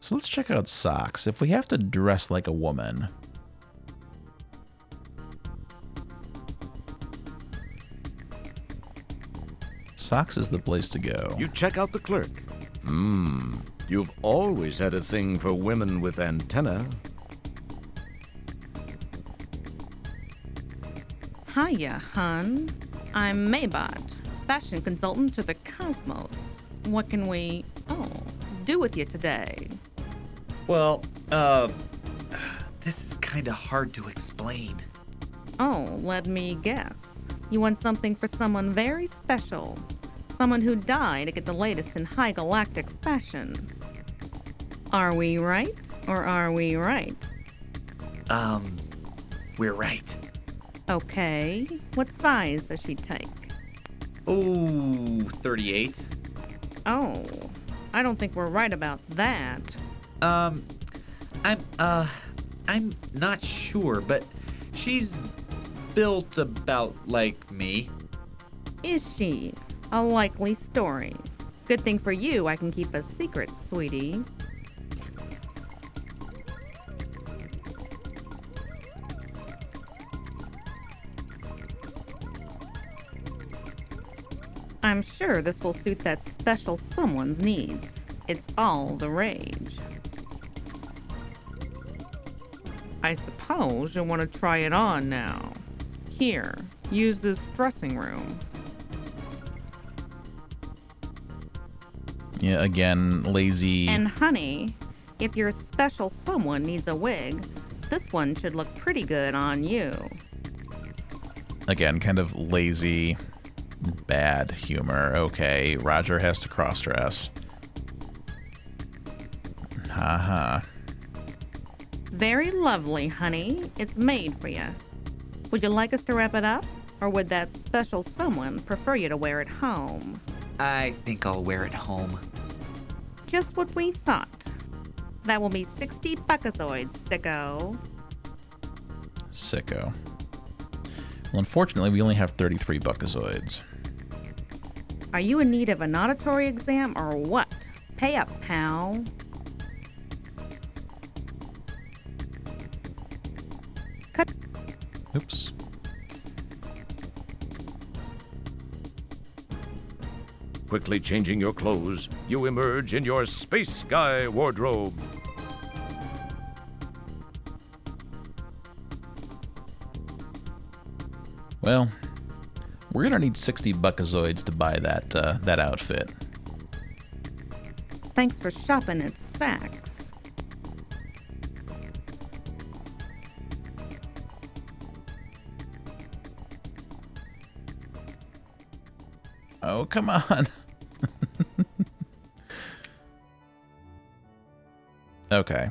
So let's check out socks. If we have to dress like a woman... Socks is the place to go. You check out the clerk. You've always had a thing for women with antenna. Hiya, hun. I'm Maybot, fashion consultant to the cosmos. What can we, do with you today? Well, this is kinda hard to explain. Oh, let me guess. You want something for someone very special. Someone who died to get the latest in high galactic fashion. Are we right, or are we right? We're right. Okay. What size does she take? Oh, 38. Oh, I don't think we're right about that. I'm not sure, but she's built about like me. Is she? A likely story. Good thing for you, I can keep a secret, sweetie. I'm sure this will suit that special someone's needs. It's all the rage. I suppose you'll want to try it on now. Here, use this dressing room. Yeah, again, lazy. And honey, if your special someone needs a wig, this one should look pretty good on you. Again, kind of lazy, bad humor. Okay, Roger has to cross-dress. Haha. Very lovely, honey. It's made for you. Would you like us to wrap it up? Or would that special someone prefer you to wear it home? I think I'll wear it home. Just what we thought. That will be 60 buckazoids, sicko. Sicko. Well, unfortunately, we only have 33 buckazoids. Are you in need of an auditory exam or what? Pay up, pal. Cut. Oops. Quickly changing your clothes, you emerge in your space guy wardrobe. Well, we're gonna need 60 buckazoids to buy that outfit. Thanks for shopping at Saks. Oh, come on. Okay.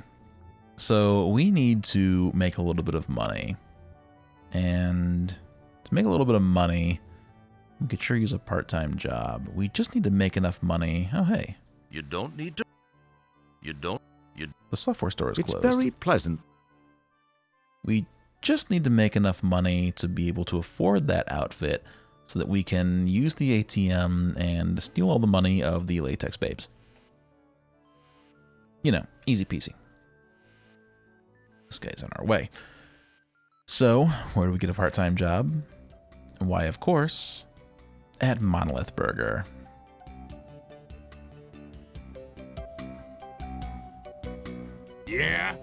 So we need to make a little bit of money. And to make a little bit of money, we could sure use a part-time job. We just need to make enough money. Oh, hey. You don't need to. The software store is closed. It's very pleasant. We just need to make enough money to be able to afford that outfit so that we can use the ATM and steal all the money of the latex babes. You know, easy peasy. This guy's on our way. So, where do we get a part-time job? Why, of course, at Monolith Burger. Yeah?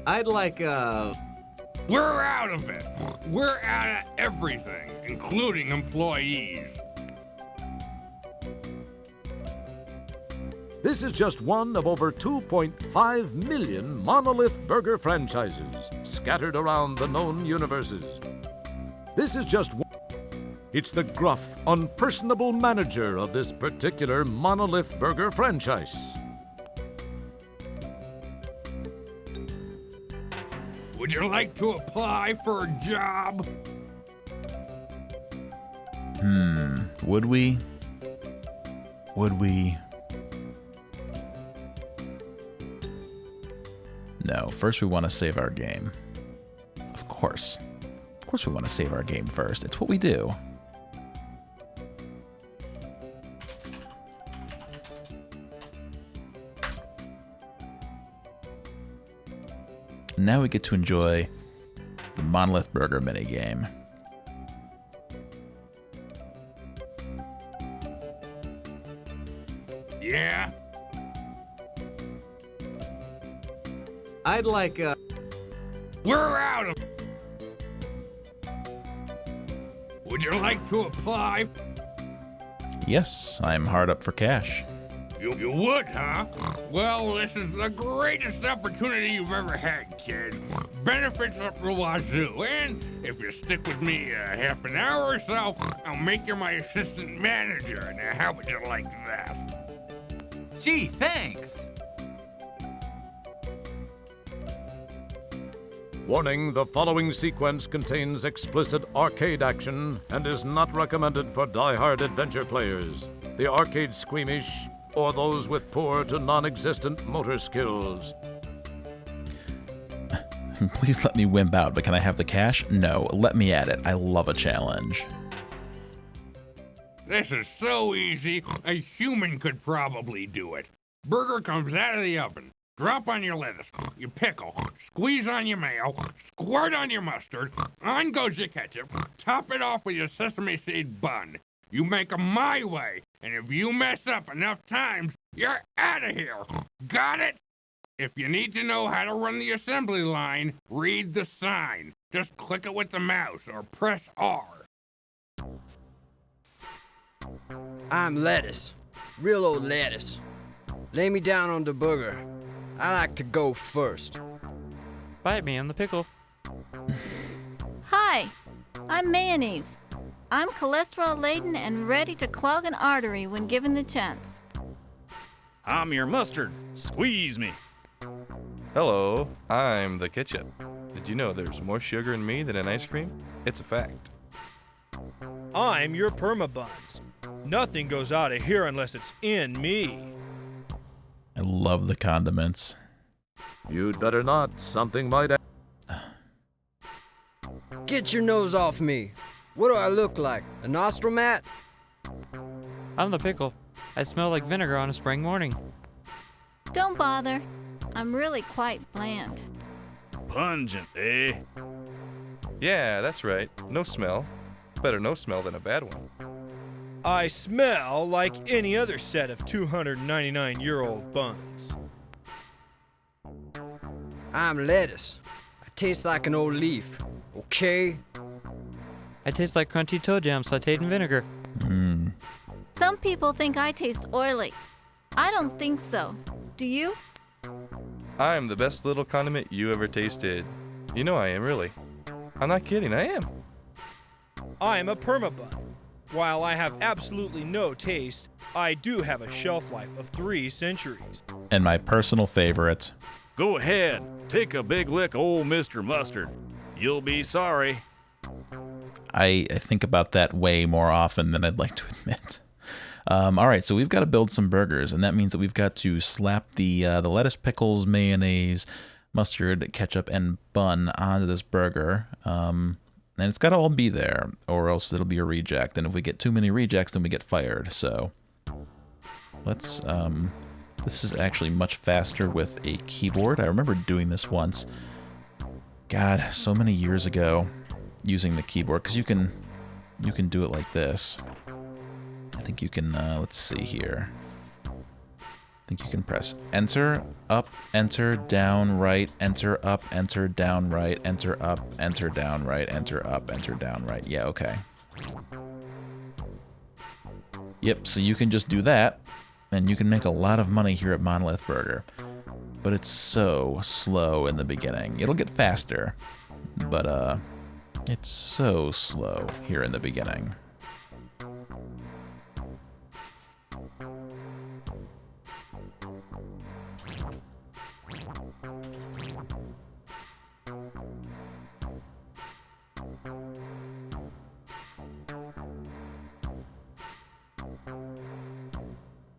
I'd like, We're out of it. We're out of everything, including employees. This is just one of over 2.5 million Monolith Burger franchises scattered around the known universes. This is just one. It's the gruff, unpersonable manager of this particular Monolith Burger franchise. Would you like to apply for a job? Would we? Would we? No, first we want to save our game. Of course. Of course we want to save our game first. It's what we do. Now we get to enjoy the Monolith Burger minigame. Yeah? I'd like We're out of... Would you like to apply? Yes, I'm hard up for cash. You would, huh? Well, this is the greatest opportunity you've ever had, kid. Benefits up the wazoo, and if you stick with me half an hour or so, I'll make you my assistant manager. Now, how would you like that? Gee, thanks. Warning, the following sequence contains explicit arcade action and is not recommended for die-hard adventure players, the arcade squeamish, or those with poor to non-existent motor skills. Please let me wimp out, but can I have the cash? No, let me at it. I love a challenge. This is so easy, a human could probably do it. Burger comes out of the oven. Drop on your lettuce, your pickle, squeeze on your mayo, squirt on your mustard, on goes your ketchup, top it off with your sesame seed bun. You make 'em my way, and if you mess up enough times, you're out of here. Got it? If you need to know how to run the assembly line, read the sign. Just click it with the mouse or press R. I'm lettuce. Real old lettuce. Lay me down on the burger. I like to go first. Bite me on the pickle. Hi, I'm mayonnaise. I'm cholesterol-laden and ready to clog an artery when given the chance. I'm your mustard. Squeeze me. Hello, I'm the ketchup. Did you know there's more sugar in me than in ice cream? It's a fact. I'm your permabuns. Nothing goes out of here unless it's in me. I love the condiments. You'd better not. Something might... Get your nose off me. What do I look like? A nostril mat? I'm the pickle. I smell like vinegar on a spring morning. Don't bother. I'm really quite bland. Pungent, eh? Yeah, that's right. No smell. Better no smell than a bad one. I smell like any other set of 299-year-old buns. I'm lettuce. I taste like an old leaf. Okay? I taste like crunchy toe jam sauteed in vinegar. Some people think I taste oily. I don't think so. Do you? I'm the best little condiment you ever tasted. You know I am, really. I'm not kidding, I am. I am a permabun. While I have absolutely no taste, I do have a shelf life of 3 centuries. And my personal favorite. Go ahead, take a big lick, old Mr. Mustard. You'll be sorry. I think about that way more often than I'd like to admit. All right, so we've got to build some burgers, and that means that we've got to slap the lettuce, pickles, mayonnaise, mustard, ketchup, and bun onto this burger. And it's got to all be there, or else it'll be a reject. And if we get too many rejects, then we get fired. So let's... this is actually much faster with a keyboard. I remember doing this once. God, so many years ago, using the keyboard, because you can do it like this. I think you can, let's see here. I think you can press enter, up, enter, down, right, enter, up, enter, down, right, enter, up, enter, down, right, enter, up, enter, down, right. Yeah, okay. Yep, so you can just do that, and you can make a lot of money here at Monolith Burger. But it's so slow in the beginning. It'll get faster, but it's so slow here in the beginning.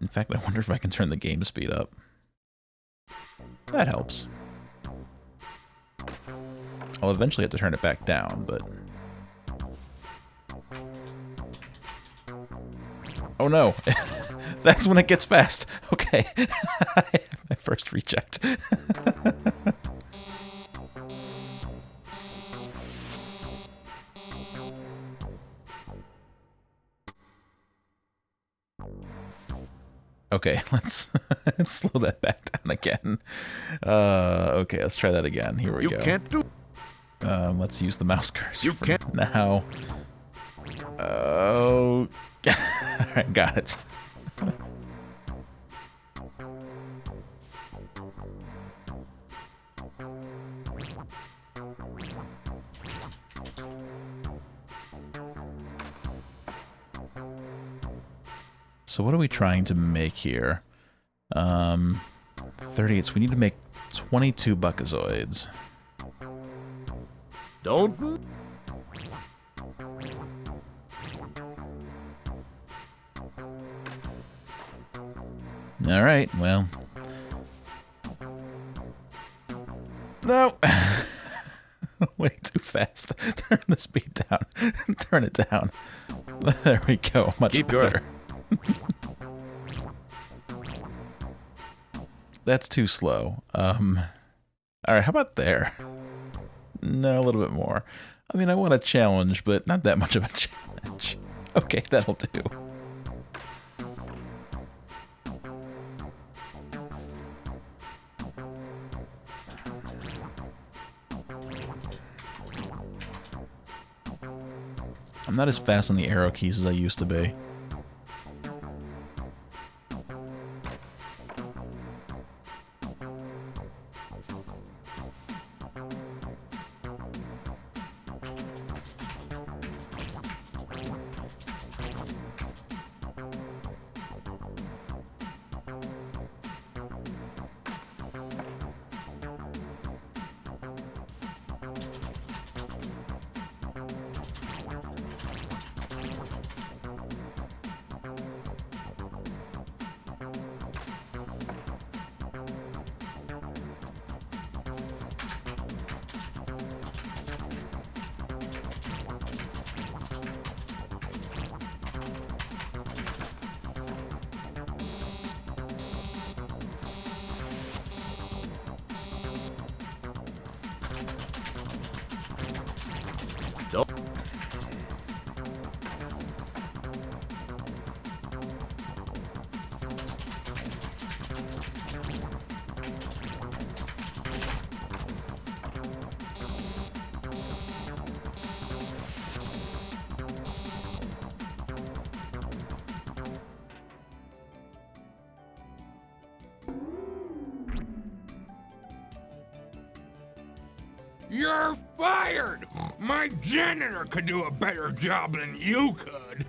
In fact, I wonder if I can turn the game speed up. That helps. I'll eventually have to turn it back down, but... Oh no! That's when it gets fast! Okay. I have my first reject. Okay, let's slow that back down again. Okay, let's try that again. Here we go. You can't do. Let's use the mouse cursor You for can't. now. Oh, all right, got it. So what are we trying to make here? 38, so we need to make 22 buckazoids. Don't. All right, well. No. Way too fast. Turn the speed down. Turn it down. There we go. Much better. That's too slow. All right, how about there? No, a little bit more. I mean, I want a challenge, but not that much of a challenge. Okay, that'll do. I'm not as fast on the arrow keys as I used to be. You're fired! My janitor could do a better job than you could.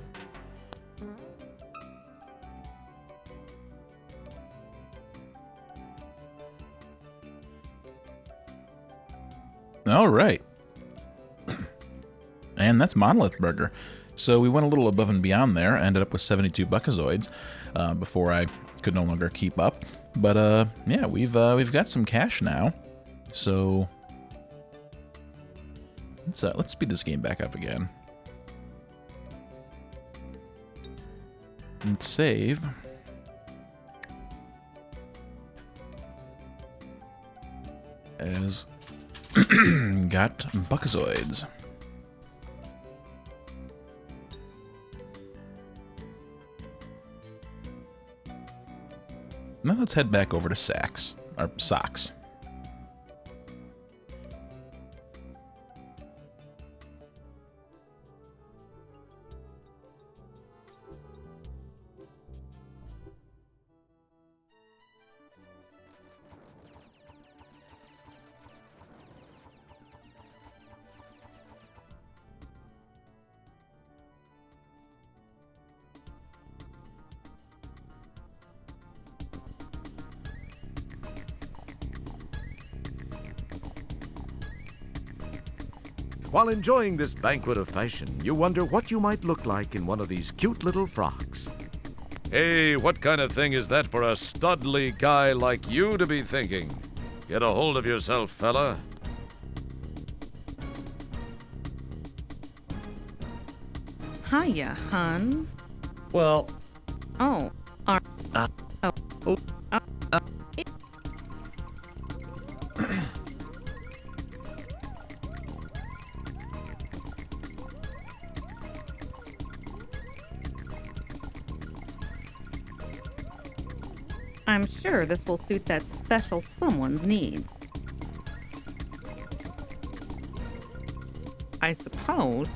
All right. And that's Monolith Burger. So we went a little above and beyond there, ended up with 72 buckazoids before I could no longer keep up. But yeah, we've got some cash now. So let's speed this game back up again. And save. As got buckazoids. Now let's head back over to Socks. While enjoying this banquet of fashion, you wonder what you might look like in one of these cute little frocks. Hey, what kind of thing is that for a studly guy like you to be thinking? Get a hold of yourself, fella. Hiya, hun. Well... Oh. I'm sure this will suit that special someone's needs. I suppose.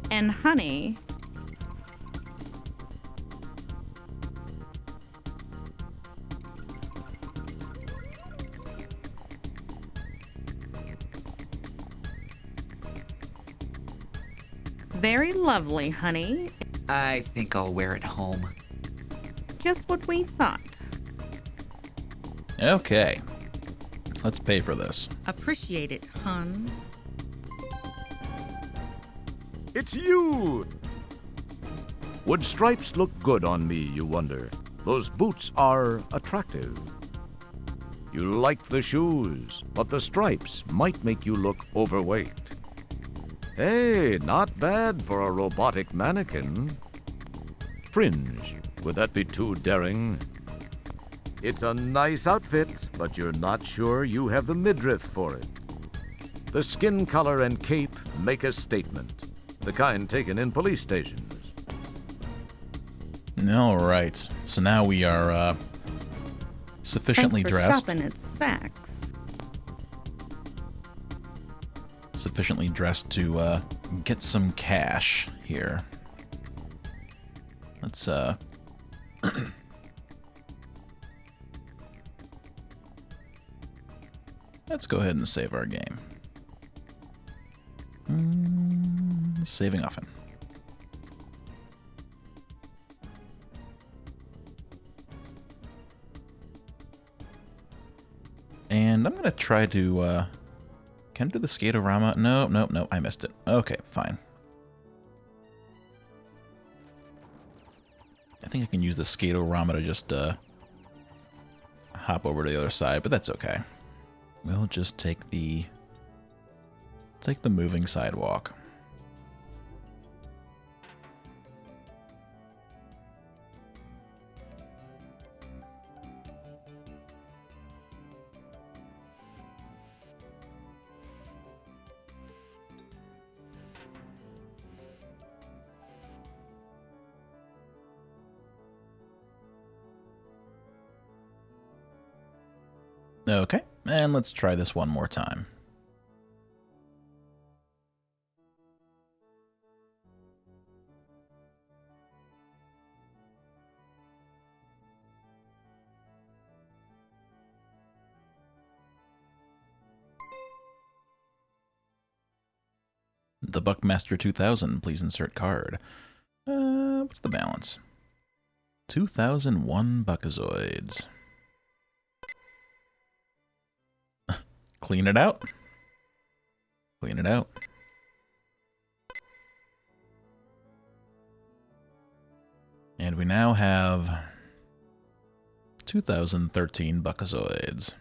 And honey. Very lovely, honey. I think I'll wear it home. Just what we thought. Okay. Let's pay for this. Appreciate it, hun. It's you! Would stripes look good on me, you wonder? Those boots are attractive. You like the shoes, but the stripes might make you look overweight. Hey, not bad for a robotic mannequin. Fringe, would that be too daring? It's a nice outfit, but you're not sure you have the midriff for it. The skin color and cape make a statement, the kind taken in police stations. All right. So now we are sufficiently Thanks for dressed. shopping at Saks. Sufficiently dressed to get some cash here. Let's let's go ahead and save our game. Saving often. And I'm gonna try to can I do the Skate-O-Rama? No, I missed it. Okay, fine. I think I can use the Skate-O-Rama to just hop over to the other side, but that's okay. We'll just take the moving sidewalk. Okay, and let's try this one more time. The Buckmaster 2000, please insert card. What's the balance? 2001 Buckazoids. Clean it out. Clean it out. And we now have 2013 Buckazoids.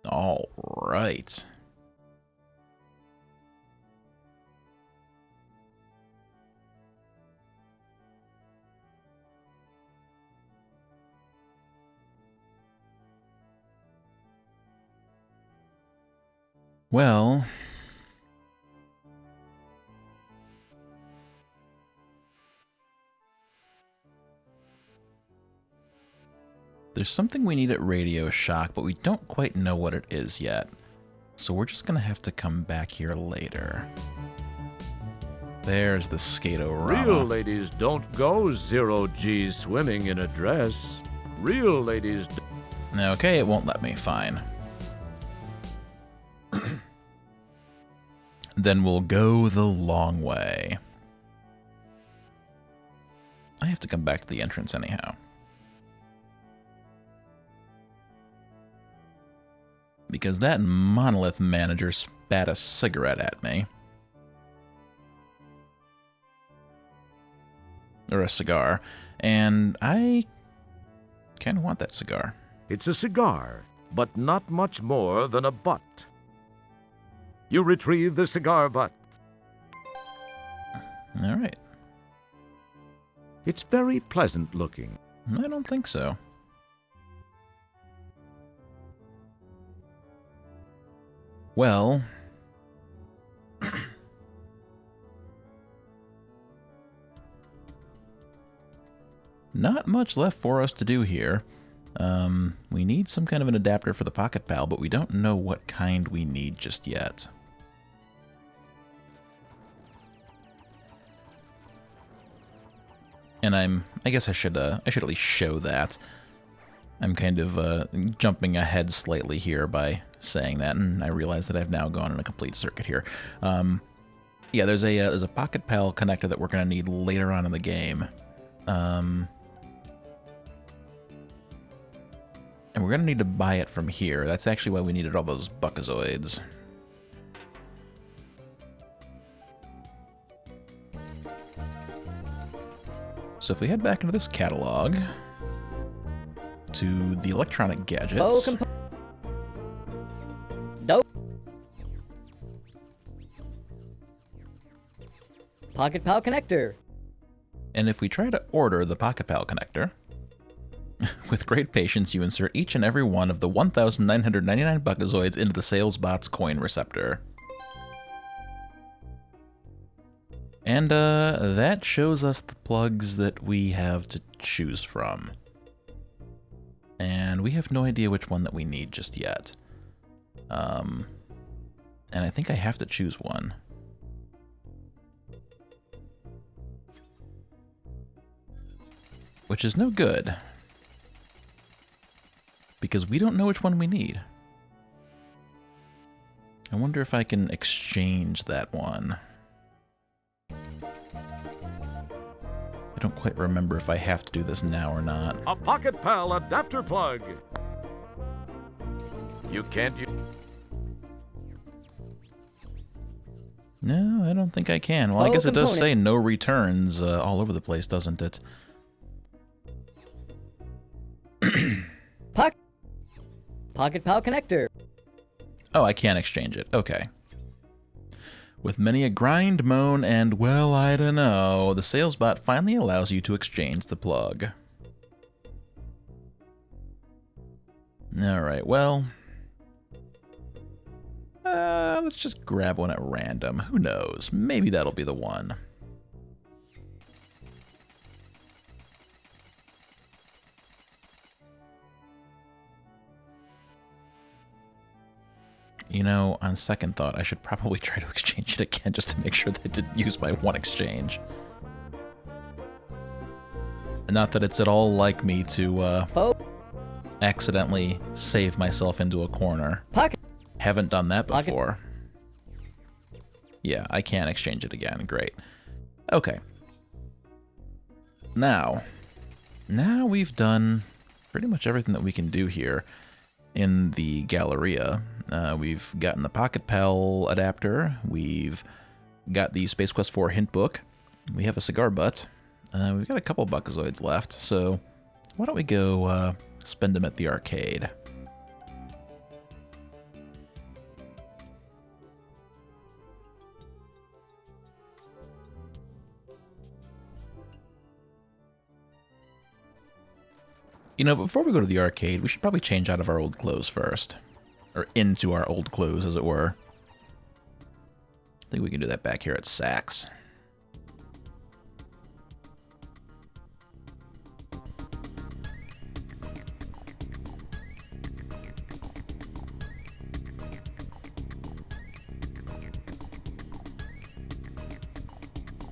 All right. Well, there's something we need at Radio Shack, but we don't quite know what it is yet. So we're just going to have to come back here later. There's the Skate-O-Rama. Real ladies don't go 0G swimming in a dress. Real ladies... Okay, it won't let me. Fine. Then we'll go the long way. I have to come back to the entrance anyhow. Because that monolith manager spat a cigarette at me. Or a cigar. And I kind of want that cigar. It's a cigar. but not much more than a butt. You retrieve the cigar butt. All right. It's very pleasant looking. I don't think so. Well, not much left for us to do here. We need some kind of an adapter for the Pocket Pal, but we don't know what kind we need just yet. And I guess I should at least show that. I'm kind of jumping ahead slightly here by saying that, and I realize that I've now gone in a complete circuit here. Yeah, there's a Pocket Pal connector that we're going to need later on in the game. And we're going to need to buy it from here. That's actually why we needed all those Buckazoids. So if we head back into this catalog to the electronic gadgets. Pocket Pal connector. And if we try to order the Pocket Pal connector, with great patience, you insert each and every one of the 1,999 Buckazoids into the SalesBot's coin receptor. And that shows us the plugs that we have to choose from. And we have no idea which one that we need just yet. And I think I have to choose one. Which is no good. Because we don't know which one we need. I wonder if I can exchange that one. I don't quite remember if I have to do this now or not. A Pocket Pal adapter plug. You can't use... No, I don't think I can. Well, I guess it does say no returns all over the place, doesn't it? Pocket Pal connector. Oh, I can't exchange it. Okay. With many a grind, moan, and, well, I don't know, the SalesBot finally allows you to exchange the plug. Alright, well... let's just grab one at random. Who knows? Maybe that'll be the one. You know, on second thought, I should probably try to exchange it again just to make sure that it didn't use my one exchange. Not that it's at all like me to accidentally save myself into a corner. Haven't done that before. Yeah, I can't exchange it again. Great. Okay. Now we've done pretty much everything that we can do here in the Galleria. We've gotten the Pocket Pal adapter. We've got the Space Quest 4 hint book. We have a cigar butt. We've got a couple Buckazoids left, so why don't we go spend them at the arcade. You know, before we go to the arcade, we should probably change out of our old clothes first. Or into our old clothes, as it were. I think we can do that back here at Saks.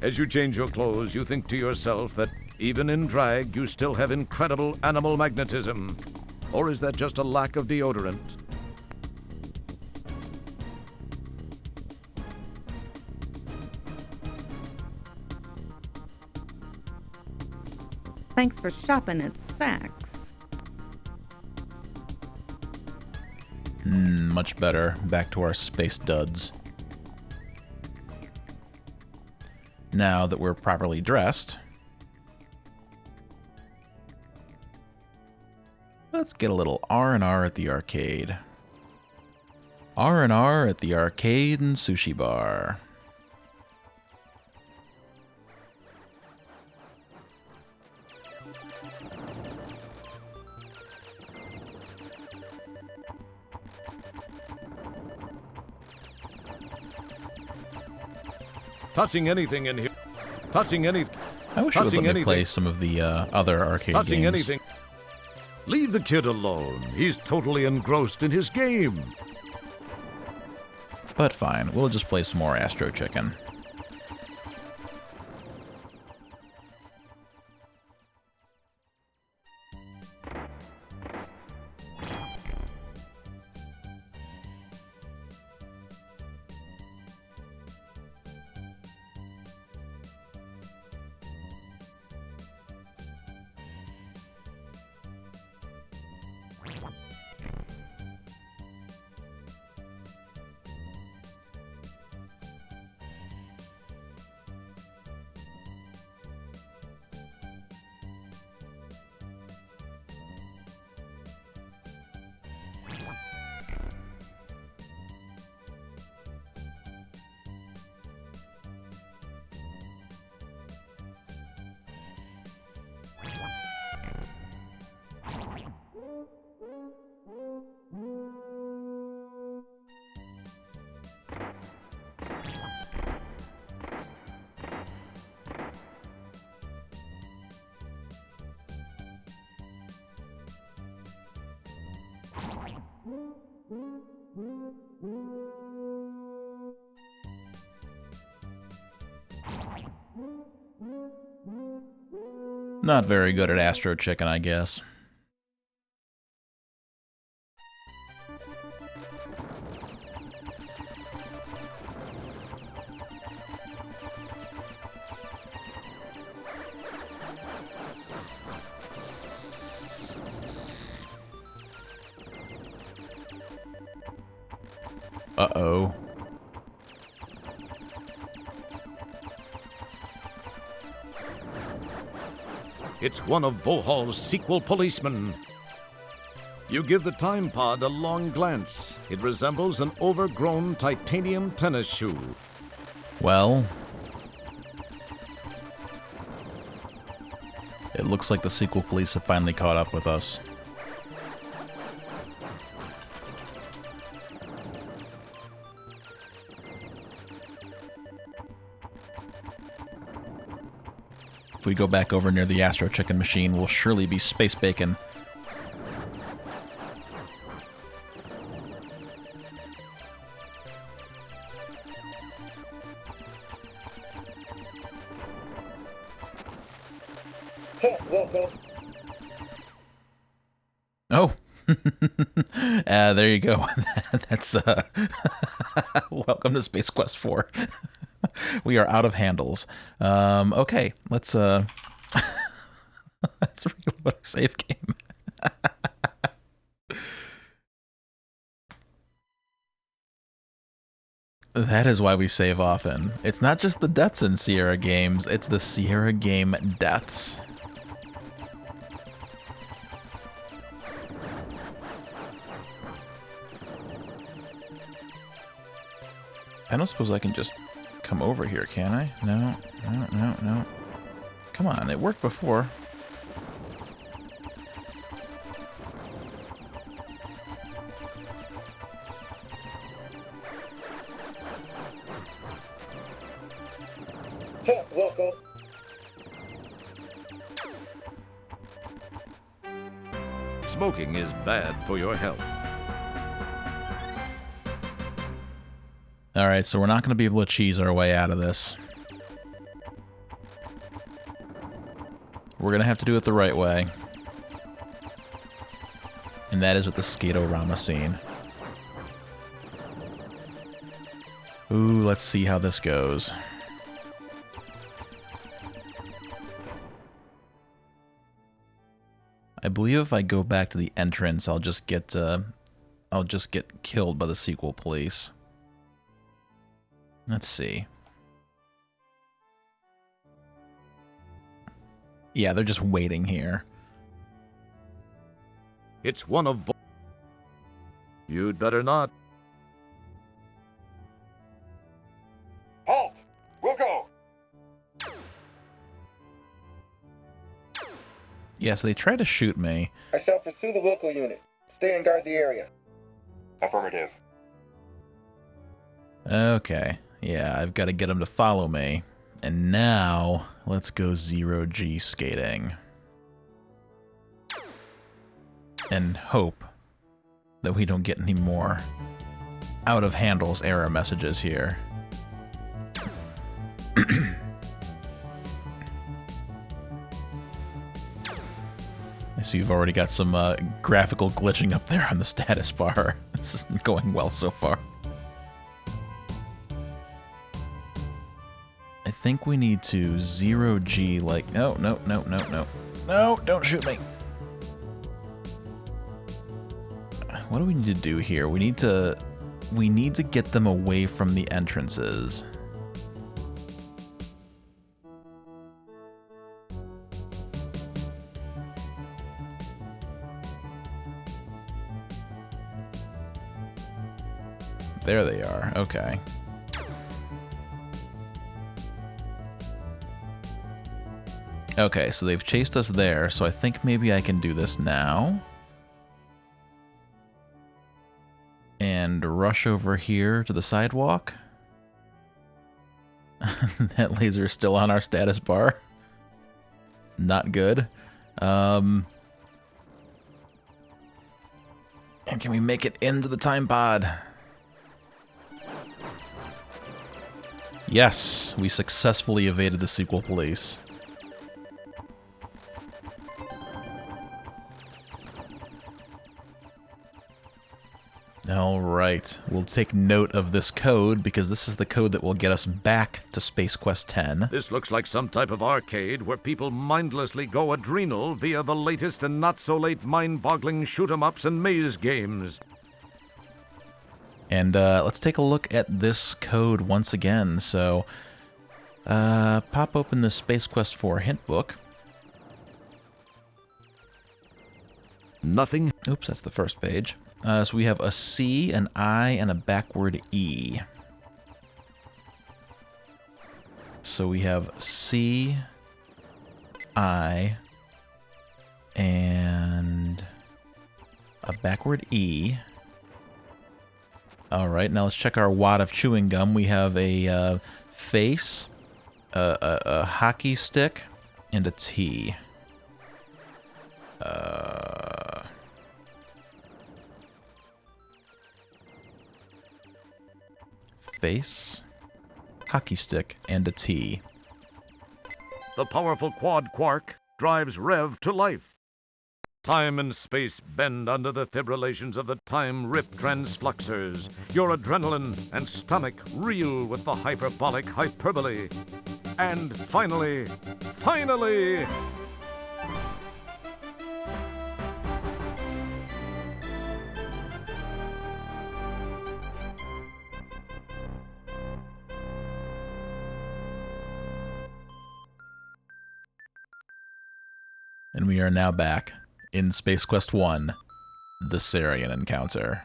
As you change your clothes, you think to yourself that even in drag, you still have incredible animal magnetism. Or is that just a lack of deodorant? Thanks for shopping at Saks. Much better. Back to our space duds. Now that we're properly let's get a little R&R at the arcade. R&R at the arcade and sushi bar. Touching anything in here. Touching any. I wish it would let me play some of the other arcade Touching games. anything. Leave the kid alone. He's totally engrossed in his game. But fine, we'll just play some more Astro Chicken. Not very good at Astro Chicken, I guess. Uh-oh. It's one of Bohal's sequel policemen. You give the time pod a long glance. It resembles an overgrown titanium tennis shoe. Well, it looks like the sequel police have finally caught up with us. If we go back over near the Astro Chicken machine, we'll surely be space bacon. Wilco. Oh, there you go. That's welcome to Space Quest 4. We are out of handles. Okay, let's reload a save game. That is why we save often. It's not just the deaths in Sierra games, it's the Sierra game deaths. I don't suppose I can just come over here, can I? No. Come on, it worked before. Wilco. Smoking is bad for your health. Alright, so we're not going to be able to cheese our way out of this. We're going to have to do it the right way. And that is with the Skate-O-Rama scene. Ooh, let's see how this goes. I believe if I go back to the entrance, I'll just get killed by the sequel police. Let's see. Yeah, they're just waiting here. It's one of... You'd better not. Halt! Wilco! Yes, they tried to shoot me. I shall pursue the Wilco unit. Stay and guard the area. Affirmative. Okay. Yeah, I've got to get them to follow me. And now, let's go 0G skating. And hope that we don't get any more out of handles error messages here. I see you've already got some graphical glitching up there on the status bar. This isn't going well so far. I think we need to 0G like... No, no, no, no, no. No, don't shoot me. What do we need to do here? We need to get them away from the entrances. There they are. Okay. Okay, so they've chased us there, so I think maybe I can do this now. And rush over here to the sidewalk. That laser is still on our status bar. Not good. And can we make it into the time pod? Yes, we successfully evaded the sequel police. Alright, we'll take note of this code because this is the code that will get us back to Space Quest 10. This looks like some type of arcade where people mindlessly go adrenal via the latest and not-so-late mind-boggling shoot-em-ups and maze games. And let's take a look at this code once again. So, pop open the Space Quest 4 hint book. Nothing. Oops, that's the first page. So we have a C, an I, and a backward E. So we have C, I, and a backward E. Alright, now let's check our wad of chewing gum. We have a face, a hockey stick, and a T. Face, hockey stick, and a T. The powerful quad quark drives Rev to life. Time and space bend under the fibrillations of the time-rip transfluxers. Your adrenaline and stomach reel with the hyperbolic hyperbole. And finally... And we are now back in Space Quest 1, the Sarian Encounter.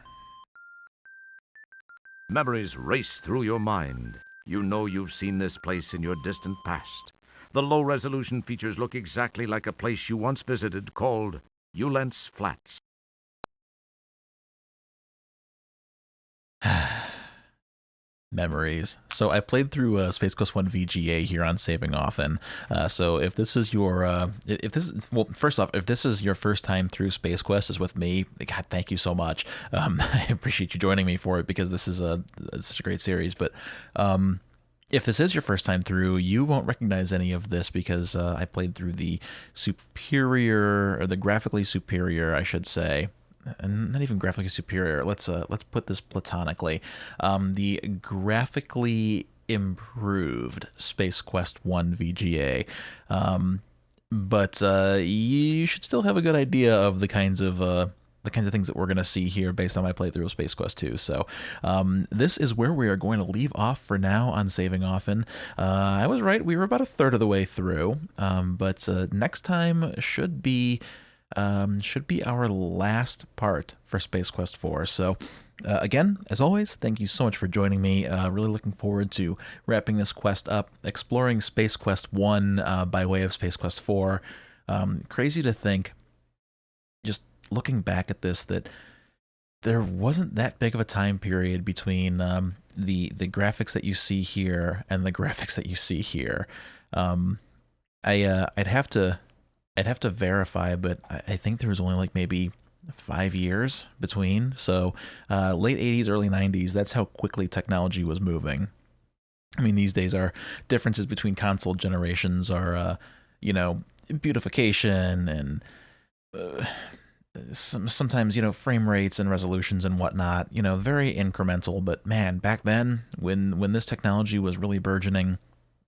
Memories race through your mind. You know you've seen this place in your distant past. The low-resolution features look exactly like a place you once visited called Ulen's Flats. Memories. So I played through Space Quest 1 VGA here on Saving Often. So if this is your, well, first off, if this is your first time through Space Quest is with me, God, thank you so much. I appreciate you joining me for it because this is it's such a great series. But if this is your first time through, you won't recognize any of this because I played through the superior, or the graphically superior, I should say. And not even graphically superior. Let's put this platonically. The graphically improved Space Quest 1 VGA. But you should still have a good idea of the kinds of things that we're going to see here based on my playthrough of Space Quest 2. So this is where we are going to leave off for now on Saving Often. I was right. We were about a third of the way through. But next time should be should be our last part for Space Quest 4. So, again, as always, thank you so much for joining me. Really looking forward to wrapping this quest up, exploring Space Quest 1 by way of Space Quest 4. Crazy to think, just looking back at this, that there wasn't that big of a time period between the graphics that you see here and the graphics that you see here. I'd have to verify, but I think there was only like maybe 5 years between. So late 80s, early 90s, that's how quickly technology was moving. I mean, these days our differences between console generations are, beautification and sometimes, frame rates and resolutions and whatnot, very incremental. But man, back then, when this technology was really burgeoning,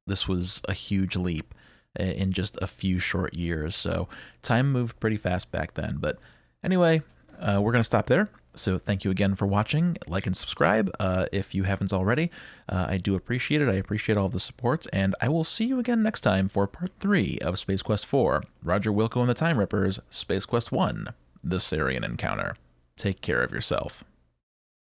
this was a huge leap in just a few short years. So time moved pretty fast back then. But anyway, we're going to stop there. So thank you again for watching. Like and subscribe if you haven't already. I do appreciate it. I appreciate all of the support. And I will see you again next time for part 3 of Space Quest 4, Roger, Wilco, and the Time Rippers, Space Quest 1, The Sarian Encounter. Take care of yourself.